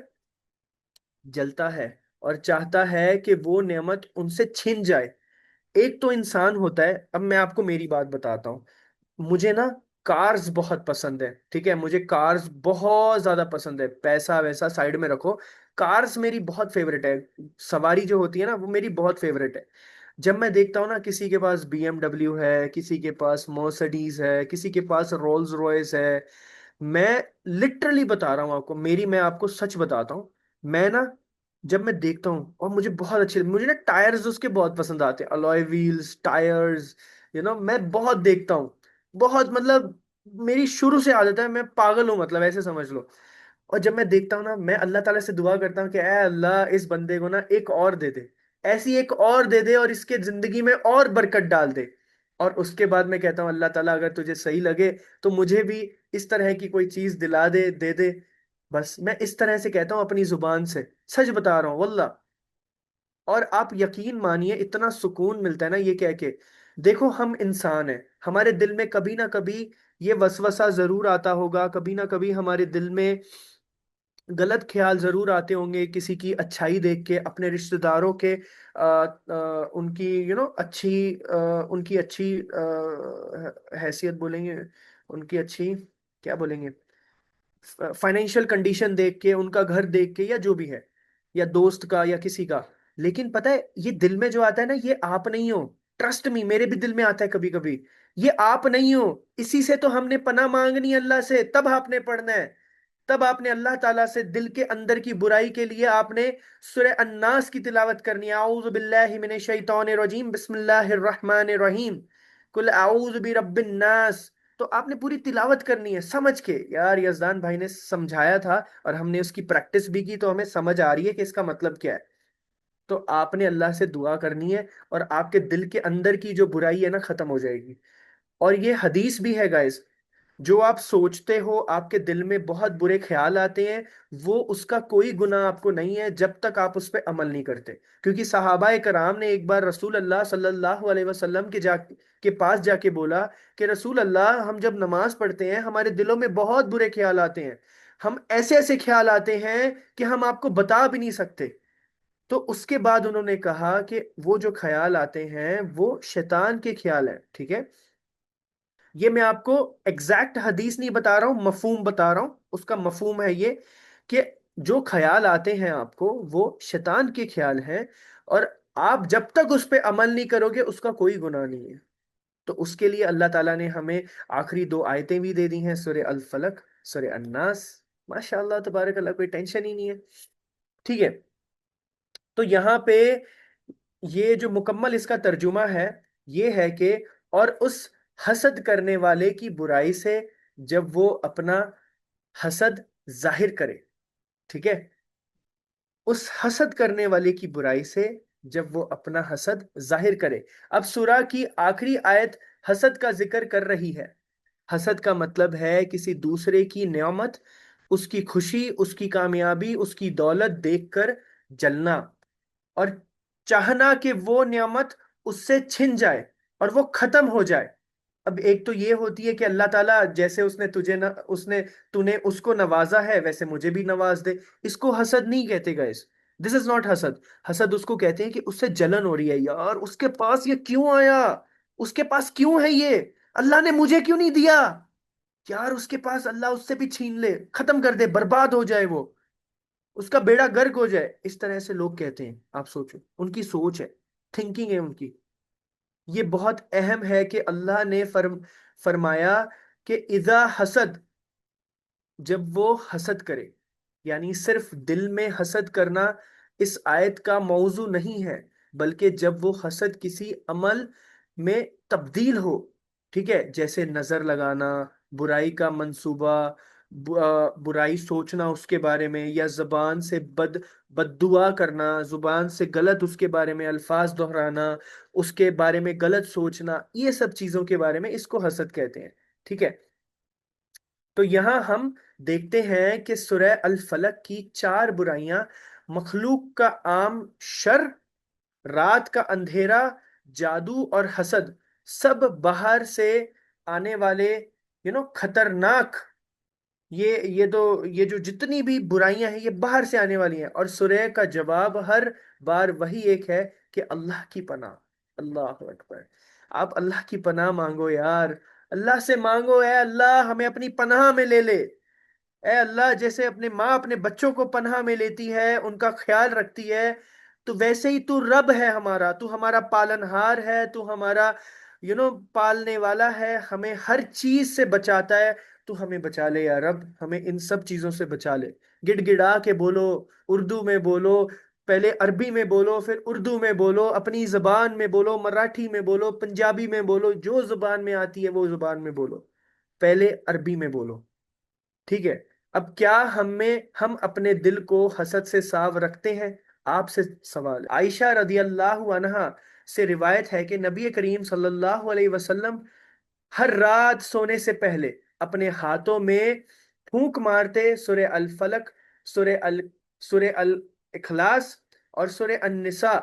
जलता है और चाहता है कि वो नेमत उनसे छिन जाए। एक तो इंसान होता है, अब मैं आपको मेरी बात बताता हूं। मुझे ना कार्स बहुत पसंद है, ठीक है, मुझे कार्स बहुत ज्यादा पसंद है। पैसा वैसा साइड में रखो, कार्स मेरी बहुत फेवरेट है। सवारी जो होती है ना, वो मेरी बहुत फेवरेट है। जब मैं देखता हूँ ना, किसी के पास BMW है, किसी के पास मर्सिडीज है, किसी के पास रोल्स रॉयस है, मैं लिटरली बता रहा हूँ आपको, मैं आपको सच बताता हूँ। मैं ना, जब मैं देखता हूँ, और मुझे बहुत अच्छे, मुझे ना टायर्स उसके बहुत पसंद आते हैं, अलॉय व्हील्स, टायर्स, मैं बहुत देखता हूँ, बहुत, मतलब मेरी शुरू से आदत है, मैं पागल हूँ, मतलब ऐसे समझ लो। और जब मैं देखता हूँ ना, मैं अल्लाह ताला से दुआ करता हूँ कि ऐ अल्लाह, इस बंदे को ना एक और दे दे, ऐसी एक और दे दे, और इसके जिंदगी में और बरकत डाल दे। और उसके बाद मैं कहता हूँ, अल्लाह ताला अगर तुझे सही लगे तो मुझे भी इस तरह की कोई चीज दिला दे, दे दे। बस मैं इस तरह से कहता हूँ अपनी जुबान से, सच बता रहा हूँ वल्लाह। और आप यकीन मानिए, इतना सुकून मिलता है ना ये कह के। देखो, हम इंसान हैं, हमारे दिल में कभी ना कभी ये वसवसा जरूर आता होगा, कभी ना कभी हमारे दिल में गलत ख्याल जरूर आते होंगे, किसी की अच्छाई देख के, अपने रिश्तेदारों के उनकी अच्छी उनकी अच्छी हैसियत बोलेंगे, उनकी अच्छी, क्या बोलेंगे, फाइनेंशियल कंडीशन देख के, उनका घर देख के, या जो भी है, या दोस्त का या किसी का। लेकिन पता है, ये दिल में जो आता है ना, ये आप नहीं हो। ट्रस्ट मी, मेरे भी दिल में आता है कभी कभी। ये आप नहीं हो। इसी से तो हमने पनाह मांगनी है अल्लाह से, तब आपने पढ़ना है। तब आपने अल्लाह ताला से दिल के अंदर की बुराई के लिए आपने सूरह अन्नास की तिलावत करनी है। आऊज़ु बिल्लाहि मिनश शैतानिर रजीम, बिस्मिल्लाहिर रहमानिर रहीम, कुल आऊज़ु बिरब्बिन नास। तो आपने पूरी तिलावत करनी है समझ के। यार, यजदान भाई ने समझाया था, और हमने उसकी प्रैक्टिस भी की, तो हमें समझ आ रही है कि इसका मतलब क्या है। तो आपने अल्लाह से दुआ करनी है, और आपके दिल के अंदर की जो बुराई है ना, खत्म हो जाएगी। और ये हदीस भी है गाइस, जो आप सोचते हो, आपके दिल में बहुत बुरे ख्याल आते हैं, वो उसका कोई गुनाह आपको नहीं है, जब तक आप उस पर अमल नहीं करते। क्योंकि सहाबाए कराम ने एक बार रसूल अल्लाह सल्लल्लाहु अलैहि वसल्लम के पास जाके बोला कि रसूल अल्लाह, हम जब नमाज पढ़ते हैं, हमारे दिलों में बहुत बुरे ख्याल आते हैं, हम ऐसे ऐसे ख्याल आते हैं कि हम आपको बता भी नहीं सकते। तो उसके बाद उन्होंने कहा कि वो जो ख्याल आते हैं वो शैतान के ख्याल है, ठीक है। ये मैं आपको एग्जैक्ट हदीस नहीं बता रहा हूं, मफहूम बता रहा हूं। उसका मफहूम है ये कि जो ख्याल आते हैं आपको वो शैतान के ख्याल हैं, और आप जब तक उस पर अमल नहीं करोगे उसका कोई गुनाह नहीं है। तो उसके लिए अल्लाह ताला ने हमें आखिरी दो आयतें भी दे दी हैं, सूरह अल फलक, सूरह अन्नास। माशाअल्लाह तबारक अल्लाह, कोई टेंशन ही नहीं है। ठीक है। तो यहाँ पे ये जो मुकम्मल इसका तर्जुमा है, ये है कि और उस हसद करने वाले की बुराई से जब वो अपना हसद जाहिर करे, ठीक है। उस हसद करने वाले की बुराई से जब वो अपना हसद जाहिर करे। अब सूरा की आखिरी आयत हसद का जिक्र कर रही है। हसद का मतलब है किसी दूसरे की नेमत, उसकी खुशी, उसकी कामयाबी, उसकी दौलत देखकर जलना, और चाहना कि वो नियामत उससे छिन जाए और वो खत्म हो जाए। अब एक तो ये होती है कि अल्लाह ताला जैसे उसने तुझे न उसने तूने उसको नवाजा है वैसे मुझे भी नवाज दे। इसको हसद नहीं कहते गाइस, दिस इज नॉट हसद। हसद उसको कहते हैं कि उससे जलन हो रही है, यार उसके पास ये क्यों आया, उसके पास क्यों है ये, अल्लाह ने मुझे क्यों नहीं दिया, यार उसके पास, अल्लाह उससे भी छीन ले, खत्म कर दे, बर्बाद हो जाए वो, उसका बेड़ा गर्क हो जाए। इस तरह से लोग कहते हैं। आप सोचो, उनकी सोच है, थिंकिंग है उनकी। ये बहुत अहम है कि अल्लाह ने फरमाया कि इजा हसद, जब वो हसद करे, यानी सिर्फ दिल में हसद करना इस आयत का मौजू नहीं है, बल्कि जब वो हसद किसी अमल में तब्दील हो, ठीक है, जैसे नजर लगाना, बुराई का मंसूबा, बुराई सोचना उसके बारे में, या जबान से बद्दुआ करना, जुबान से गलत उसके बारे में अल्फाज दोहराना, उसके बारे में गलत सोचना, ये सब चीजों के बारे में इसको हसद कहते हैं, ठीक है। तो यहां हम देखते हैं कि सूरह अल फलक की चार बुराइयां, मखलूक का आम शर, रात का अंधेरा, जादू और हसद, सब बाहर से आने वाले खतरनाक, ये जो जितनी भी बुराइयां हैं ये बाहर से आने वाली हैं। और सूरह का जवाब हर बार वही एक है कि अल्लाह की पनाह। अल्लाह अकबर। आप अल्लाह की पनाह मांगो यार, अल्लाह से मांगो, है अल्लाह हमें अपनी पनाह में ले ले। ए अल्लाह, जैसे अपने माँ अपने बच्चों को पनाह में लेती है, उनका ख्याल रखती है, तो वैसे ही तू रब है हमारा, तू हमारा पालनहार है, तू हमारा पालने वाला है, हमें हर चीज से बचाता है। तू हमें बचा ले या रब, हमें इन सब चीजों से बचा ले। गिड़गिड़ा के बोलो, उर्दू में बोलो, पहले अरबी में बोलो, फिर उर्दू में बोलो, अपनी जबान में बोलो, मराठी में बोलो, पंजाबी में बोलो, जो जुबान में आती है वो जुबान में बोलो, पहले अरबी में बोलो, ठीक है। अब क्या हम अपने दिल को हसद से साफ रखते हैं? आपसे सवाल। आयशा रदी अल्लाह अन्हा से रिवायत है कि नबी करीम सल्लल्लाहु अलैहि वसल्लम हर रात सोने से पहले अपने हाथों में फूंक मारते सूरह अल फलक, सूरह अल इखलास और सूरह अन्निसा,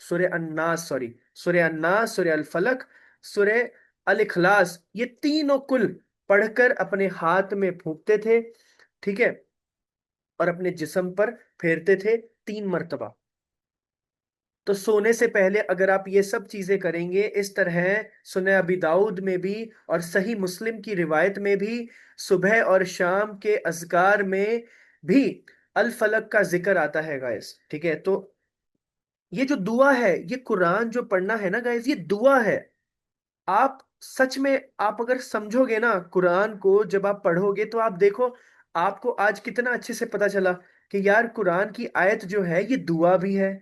सूरह अन्नास, सॉरी, सूरह अन्नास, सूरह अल फलक, सूरह अल इखलास, ये तीनों कुल पढ़कर अपने हाथ में फूंकते थे, ठीक है, और अपने जिस्म पर फेरते थे 3 मरतबा। तो सोने से पहले अगर आप ये सब चीजें करेंगे इस तरह, सुनह अबी दाऊद में भी और सही मुस्लिम की रिवायत में भी, सुबह और शाम के अज़कार में भी अल फलक का जिक्र आता है गाइस, ठीक है। तो ये जो दुआ है, ये कुरान जो पढ़ना है ना गाइस, ये दुआ है। आप सच में, आप अगर समझोगे ना कुरान को, जब आप पढ़ोगे तो आप देखो, आपको आज कितना अच्छे से पता चला कि यार कुरान की आयत जो है ये दुआ भी है,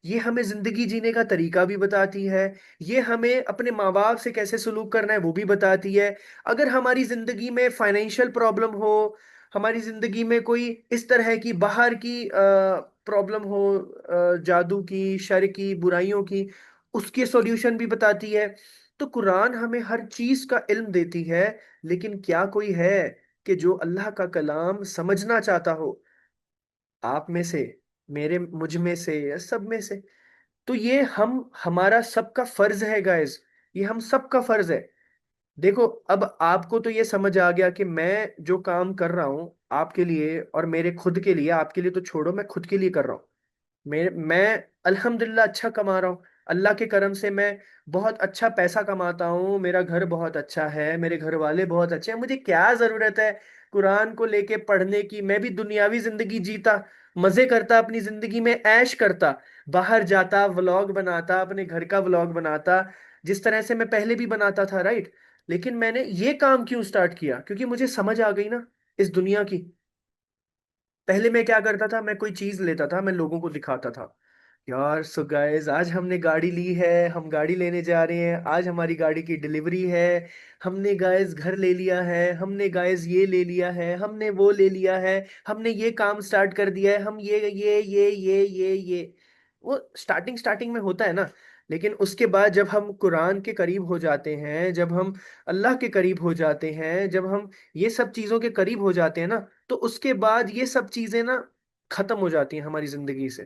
ये हमें जिंदगी जीने का तरीका भी बताती है, ये हमें अपने माँ बाप से कैसे सलूक करना है वो भी बताती है। अगर हमारी जिंदगी में फाइनेंशियल प्रॉब्लम हो, हमारी जिंदगी में कोई इस तरह की बाहर की प्रॉब्लम हो, जादू की, शर की, बुराइयों की, उसके सॉल्यूशन भी बताती है। तो कुरान हमें हर चीज का इल्म देती है। लेकिन क्या कोई है कि जो अल्लाह का कलाम समझना चाहता हो, आप में से, मेरे मुझ में से, या सब में से? तो ये हमारा सबका फर्ज है गाइस, ये हम सबका फर्ज है। देखो, अब आपको तो ये समझ आ गया कि मैं जो काम कर रहा हूं आपके लिए और मेरे खुद के लिए, आपके लिए तो छोड़ो, मैं खुद के लिए कर रहा हूं। मैं अल्हम्दुलिल्लाह अच्छा कमा रहा हूँ। अल्लाह के करम से मैं बहुत अच्छा पैसा कमाता हूँ, मेरा घर बहुत अच्छा है, मेरे घर वाले बहुत अच्छे हैं, मुझे क्या जरूरत है कुरान को लेके पढ़ने की। मैं भी दुनियावी जिंदगी जीता, मजे करता, अपनी जिंदगी में ऐश करता, बाहर जाता, व्लॉग बनाता, अपने घर का व्लॉग बनाता, जिस तरह से मैं पहले भी बनाता था, राइट। लेकिन मैंने ये काम क्यों स्टार्ट किया? क्योंकि मुझे समझ आ गई ना इस दुनिया की। पहले मैं क्या करता था, मैं कोई चीज लेता था, मैं लोगों को दिखाता था, यार सो गाइस आज हमने गाड़ी ली है, हम गाड़ी लेने जा रहे हैं, आज हमारी गाड़ी की डिलीवरी है, हमने गाइस घर ले लिया है, हमने गाइस ये ले लिया है, हमने वो ले लिया है, हमने ये काम स्टार्ट कर दिया है, हम ये वो स्टार्टिंग स्टार्टिंग में होता है ना। लेकिन उसके बाद जब हम कुरान के करीब हो जाते हैं, जब हम अल्लाह के करीब हो जाते हैं, जब हम ये सब चीजों के करीब हो जाते हैं ना, तो उसके बाद ये सब चीजें ना खत्म हो जाती हैं हमारी जिंदगी से।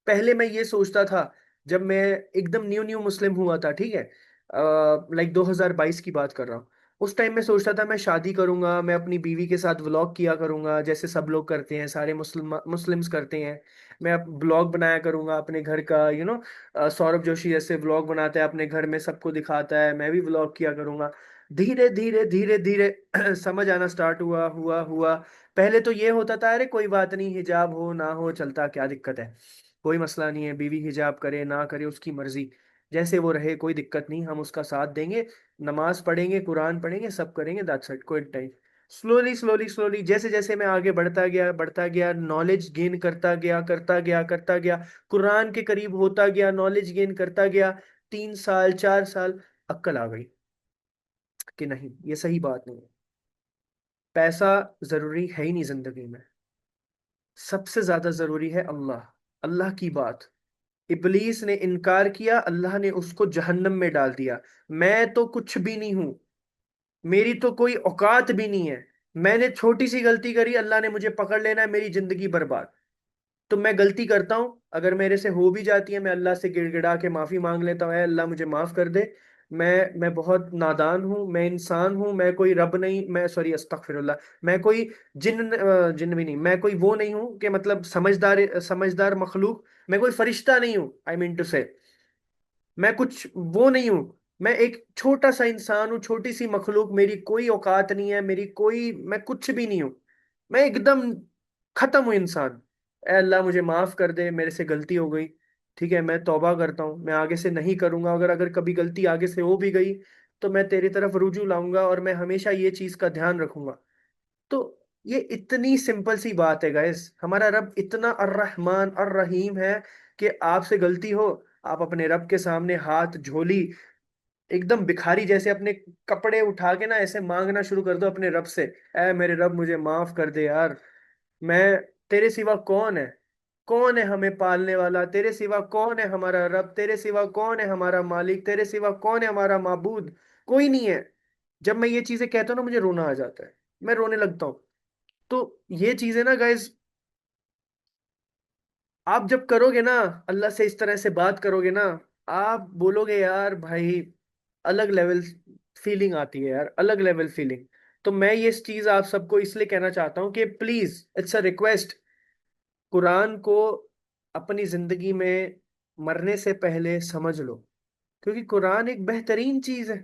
पहले मैं ये सोचता था, जब मैं एकदम न्यू न्यू मुस्लिम हुआ था, ठीक है, लाइक 2022 की बात कर रहा हूँ। उस टाइम में सोचता था मैं शादी करूंगा, मैं अपनी बीवी के साथ व्लॉग किया करूंगा, जैसे सब लोग करते हैं, सारे मुस्लिम्स करते हैं। मैं ब्लॉग बनाया करूंगा अपने घर का, सौरभ जोशी जैसे व्लॉग बनाता है अपने घर में, सबको दिखाता है, मैं भी व्लॉग किया करूंगा। धीरे धीरे धीरे धीरे समझ आना स्टार्ट हुआ हुआ हुआ। पहले तो ये होता था, अरे कोई बात नहीं, हिजाब हो ना हो चलता, क्या दिक्कत है, कोई मसला नहीं है, बीवी हिजाब करे ना करे उसकी मर्जी, जैसे वो रहे कोई दिक्कत नहीं, हम उसका साथ देंगे, नमाज पढ़ेंगे, कुरान पढ़ेंगे, सब करेंगे, दैट्स इट, कोई टाइम। स्लोली स्लोली स्लोली जैसे जैसे मैं आगे बढ़ता गया, नॉलेज गेन करता गया, कुरान के करीब होता गया, नॉलेज गेन करता गया, 3 साल 4 साल, अक्ल आ गई कि नहीं, ये सही बात नहीं है, पैसा जरूरी है ही नहीं जिंदगी में। सबसे ज्यादा जरूरी है अल्लाह, अल्लाह की बात। इबलीस ने इनकार किया, अल्लाह ने उसको जहन्नम में डाल दिया। मैं तो कुछ भी नहीं हूं, मेरी तो कोई औकात भी नहीं है, मैंने छोटी सी गलती करी, अल्लाह ने मुझे पकड़ लेना है, मेरी जिंदगी बर्बाद। तो मैं गलती करता हूं, अगर मेरे से हो भी जाती है, मैं अल्लाह से गिड़गिड़ा के माफी मांग लेता हूँ, "ऐ अल्लाह मुझे माफ कर दे, मैं बहुत नादान हूँ, मैं इंसान हूँ, मैं कोई रब नहीं, मैं सॉरी अस्तगफिरुल्लाह, मैं कोई जिन भी नहीं, मैं कोई वो नहीं हूँ कि मतलब समझदार समझदार मखलूक, मैं कोई फरिश्ता नहीं हूँ, आई मीन टू से, मैं कुछ वो नहीं हूं, मैं एक छोटा सा इंसान हूं, छोटी सी मखलूक, मेरी कोई औकात नहीं है, मेरी कोई, मैं कुछ भी नहीं हूं, मैं एकदम खत्म हूं इंसान। ए अल्लाह मुझे माफ कर दे, मेरे से गलती हो गई, ठीक है, मैं तौबा करता हूँ, मैं आगे से नहीं करूंगा, अगर अगर कभी गलती आगे से हो भी गई तो मैं तेरी तरफ रुजू लाऊंगा, और मैं हमेशा ये चीज का ध्यान रखूंगा। तो ये इतनी सिंपल सी बात है गाइस, हमारा रब इतना अर्रहमान अर्रहीम है कि आपसे गलती हो, आप अपने रब के सामने हाथ झोली एकदम भिखारी जैसे अपने कपड़े उठा के ना ऐसे मांगना शुरू कर दो अपने रब से, ऐ मेरे रब मुझे माफ कर दे यार, मैं, तेरे सिवा कौन है, कौन है हमें पालने वाला, तेरे सिवा कौन है हमारा रब, तेरे सिवा कौन है हमारा मालिक, तेरे सिवा कौन है हमारा माबूद, कोई नहीं है। जब मैं ये चीजें कहता हूँ ना, मुझे रोना आ जाता है, मैं रोने लगता हूँ। तो ये चीजें ना गाइस, आप जब करोगे ना, अल्लाह से इस तरह से बात करोगे ना, आप बोलोगे यार भाई, अलग लेवल फीलिंग आती है यार, अलग लेवल फीलिंग। तो मैं ये चीज आप सबको इसलिए कहना चाहता हूँ कि please, it's a request, Quran को अपनी जिंदगी में मरने से पहले समझ लो, क्योंकि कुरान एक बेहतरीन चीज है।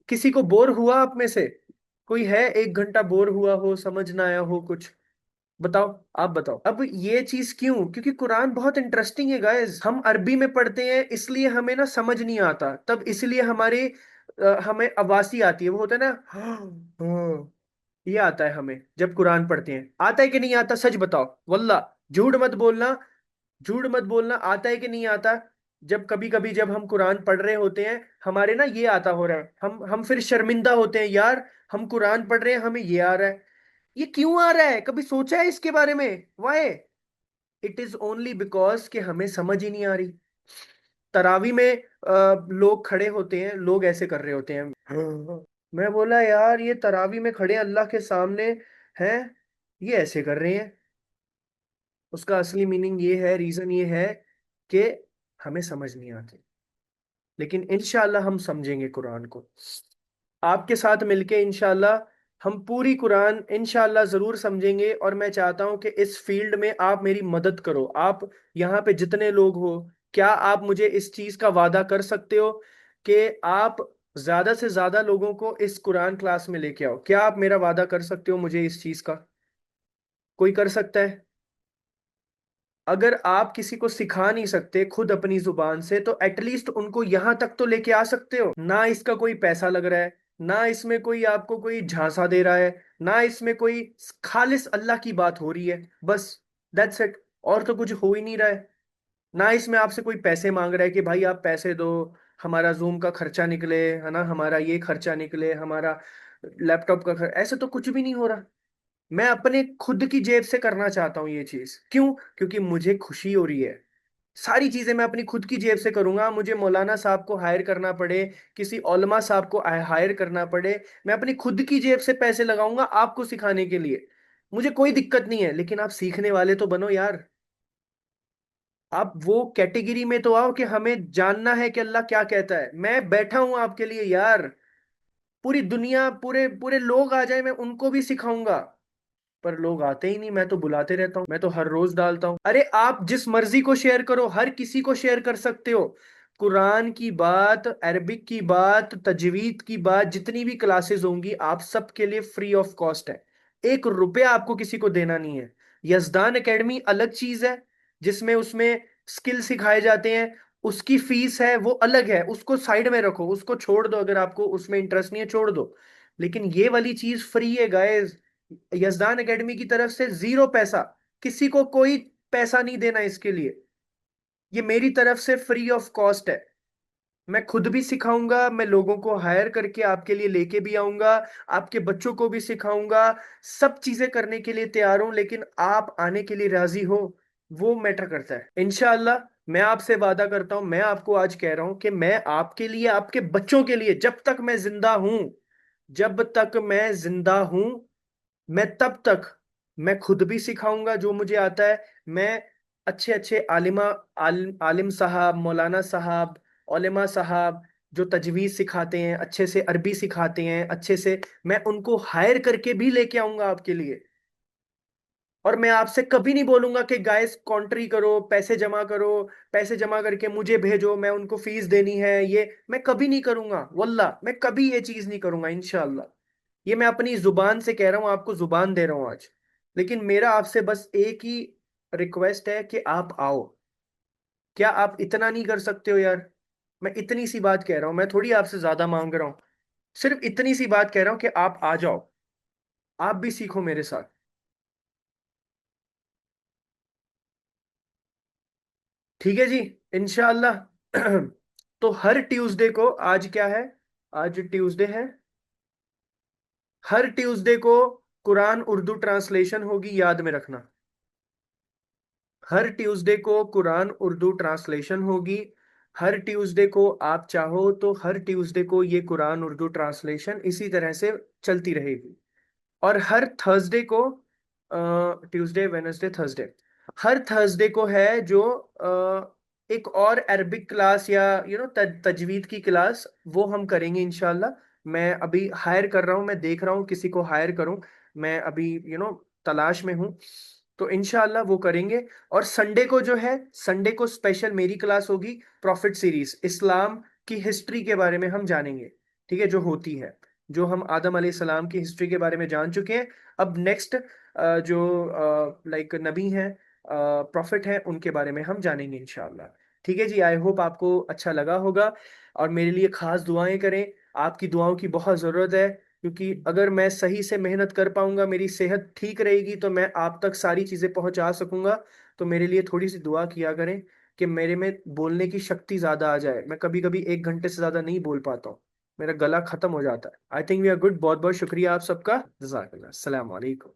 किसी को बोर हुआ आप में से? कोई है 1 घंटा बोर हुआ हो, समझ ना आया हो कुछ? बताओ, आप बताओ। अब ये चीज क्यों? क्योंकि कुरान बहुत इंटरेस्टिंग है गाइस, हम अरबी में पढ़ते हैं इसलिए हमें ना समझ नहीं आता, तब इसलिए हमें अवासी आती है, वो होता है ना, हाँ, ये आता है हमें जब कुरान पढ़ते हैं, आता है कि नहीं आता, सच बताओ, वल्लाह, झूठ मत बोलना, झूठ मत बोलना, आता है कि नहीं आता? जब कभी कभी जब हम कुरान पढ़ रहे होते हैं, हमारे ना ये आता हो रहा है, हम फिर शर्मिंदा होते हैं, यार हम कुरान पढ़ रहे हैं, हमें ये आ रहा है, ये क्यों आ रहा है, कभी सोचा है इसके बारे में? Why? It is only because कि हमें समझ ही नहीं आ रही। तरावी में लोग खड़े होते हैं, लोग ऐसे कर रहे होते हैं, मैं बोला यार ये तरावी में खड़े अल्लाह के सामने हैं, ये ऐसे कर रहे हैं, उसका असली मीनिंग ये है, रीजन ये है कि हमें समझ नहीं आती। लेकिन इंशाल्लाह हम समझेंगे कुरान को, आपके साथ मिलके इंशाल्लाह। हम पूरी कुरान इंशाल्लाह जरूर समझेंगे, और मैं चाहता हूं कि इस फील्ड में आप मेरी मदद करो। आप यहाँ पे जितने लोग हो, क्या आप मुझे इस चीज का वादा कर सकते हो कि आप ज्यादा से ज्यादा लोगों को इस कुरान क्लास में लेके आओ? क्या आप मेरा वादा कर सकते हो मुझे इस चीज का? कोई कर सकता है? अगर आप किसी को सिखा नहीं सकते खुद अपनी जुबान से, तो एटलीस्ट उनको यहां तक तो लेके आ सकते हो ना। इसका कोई पैसा लग रहा है, ना इसमें कोई आपको कोई झांसा दे रहा है, ना इसमें कोई खालिस अल्लाह की बात हो रही है, बस दैट्स इट। और तो कुछ हो ही नहीं रहा है। ना इसमें आपसे कोई पैसे मांग रहा है कि भाई आप पैसे दो, हमारा जूम का खर्चा निकले, है ना, हमारा ये खर्चा निकले, हमारा लैपटॉप का खर्चा। ऐसे तो कुछ भी नहीं हो रहा। मैं अपने खुद की जेब से करना चाहता हूँ ये चीज। क्यों? क्योंकि मुझे खुशी हो रही है। सारी चीजें मैं अपनी खुद की जेब से करूंगा। मुझे मौलाना साहब को हायर करना पड़े, किसी औलमा साहब को हायर करना पड़े, मैं अपनी खुद की जेब से पैसे लगाऊंगा आपको सिखाने के लिए। मुझे कोई दिक्कत नहीं है, लेकिन आप सीखने वाले तो बनो यार। आप वो कैटेगरी में तो आओ कि हमें जानना है कि अल्लाह क्या कहता है। मैं बैठा हूं आपके लिए यार। पूरी दुनिया, पूरे पूरे लोग आ जाए, मैं उनको भी सिखाऊंगा। पर लोग आते ही नहीं। मैं तो बुलाते रहता हूँ, मैं तो हर रोज डालता हूँ। अरे आप जिस मर्जी को शेयर करो, हर किसी को शेयर कर सकते हो। कुरान की बात, अरबिक की बात, तजवीद की बात, जितनी भी क्लासेस होंगी आप सबके लिए फ्री ऑफ कॉस्ट है। 1 रुपया आपको किसी को देना नहीं है। यजदान एकेडमी अलग चीज है, जिसमें उसमें स्किल सिखाए जाते हैं। उसकी फीस है, वो अलग है, उसको साइड में रखो, उसको छोड़ दो। अगर आपको उसमें इंटरेस्ट नहीं है, छोड़ दो। लेकिन ये वाली चीज फ्री है गाइस। यजदान एकेडमी की तरफ से 0 पैसा। किसी को कोई पैसा नहीं देना इसके लिए। ये मेरी तरफ से फ्री ऑफ कॉस्ट है। मैं खुद भी सिखाऊंगा, मैं लोगों को हायर करके आपके लिए लेके भी आऊंगा, आपके बच्चों को भी सिखाऊंगा। सब चीजें करने के लिए तैयार हूं, लेकिन आप आने के लिए राजी हो, वो मैटर करता है। इंशाअल्लाह मैं आपसे वादा करता हूं, मैं आपको आज कह रहा हूं कि मैं आपके लिए, आपके बच्चों के लिए, जब तक मैं जिंदा हूं, जब तक मैं जिंदा हूं, मैं तब तक मैं खुद भी सिखाऊंगा जो मुझे आता है। मैं अच्छे अच्छे आलिम साहब, मौलाना साहब, उलेमा साहब, जो तजवीज सिखाते हैं, अच्छे से अरबी सिखाते हैं अच्छे से, मैं उनको हायर करके भी लेके आऊंगा आपके लिए। और मैं आपसे कभी नहीं बोलूंगा कि गाइस कॉन्ट्री करो, पैसे जमा करो, पैसे जमा करके मुझे भेजो, मैं उनको फीस देनी है। ये मैं कभी नहीं करूंगा, वल्लाह मैं कभी ये चीज नहीं करूंगा इंशाल्लाह। ये मैं अपनी जुबान से कह रहा हूं, आपको जुबान दे रहा हूं आज। लेकिन मेरा आपसे बस एक ही रिक्वेस्ट है कि आप आओ। क्या आप इतना नहीं कर सकते हो यार? मैं इतनी सी बात कह रहा हूं, मैं थोड़ी आपसे ज्यादा मांग रहा हूं। सिर्फ इतनी सी बात कह रहा हूं कि आप आ जाओ, आप भी सीखो मेरे साथ। ठीक है जी, इंशाल्लाह। तो हर ट्यूसडे को, आज क्या है? आज ट्यूसडे है। हर ट्यूसडे को कुरान उर्दू ट्रांसलेशन होगी, याद में रखना। हर ट्यूसडे को कुरान उर्दू ट्रांसलेशन होगी। हर ट्यूसडे को आप चाहो तो हर ट्यूसडे को ये कुरान उर्दू ट्रांसलेशन इसी तरह से चलती रहेगी। और हर थर्सडे को, ट्यूसडे वेनसडे थर्सडे, हर थर्सडे को है जो एक और अरबिक क्लास या तजवीद की क्लास, वो हम करेंगे इंशाल्लाह। मैं अभी हायर कर रहा हूँ, मैं देख रहा हूँ किसी को हायर करूँ। मैं अभी तलाश में हूँ। तो इंशाल्लाह वो करेंगे। और संडे को जो है, संडे को स्पेशल मेरी क्लास होगी, प्रॉफिट सीरीज, इस्लाम की हिस्ट्री के बारे में हम जानेंगे। ठीक है, जो होती है, जो हम आदम अलैहिस्सलाम की हिस्ट्री के बारे में जान चुके हैं। अब नेक्स्ट जो लाइक नबी हैं, प्रॉफिट हैं, उनके बारे में हम जानेंगे इंशाल्लाह। ठीक है जी, आई होप आपको अच्छा लगा होगा। और मेरे लिए खास दुआएं करें। आपकी दुआओं की बहुत ज़रूरत है, क्योंकि अगर मैं सही से मेहनत कर पाऊंगा, मेरी सेहत ठीक रहेगी, तो मैं आप तक सारी चीज़ें पहुंचा सकूंगा। तो मेरे लिए थोड़ी सी दुआ किया करें कि मेरे में बोलने की शक्ति ज़्यादा आ जाए। मैं कभी कभी 1 घंटे से ज़्यादा नहीं बोल पाता हूँ, मेरा गला खत्म हो जाता है। I think we are good. बहुत बहुत शुक्रिया आप सबका। जज़ाकल्लाह। अस्सलाम वालेकुम।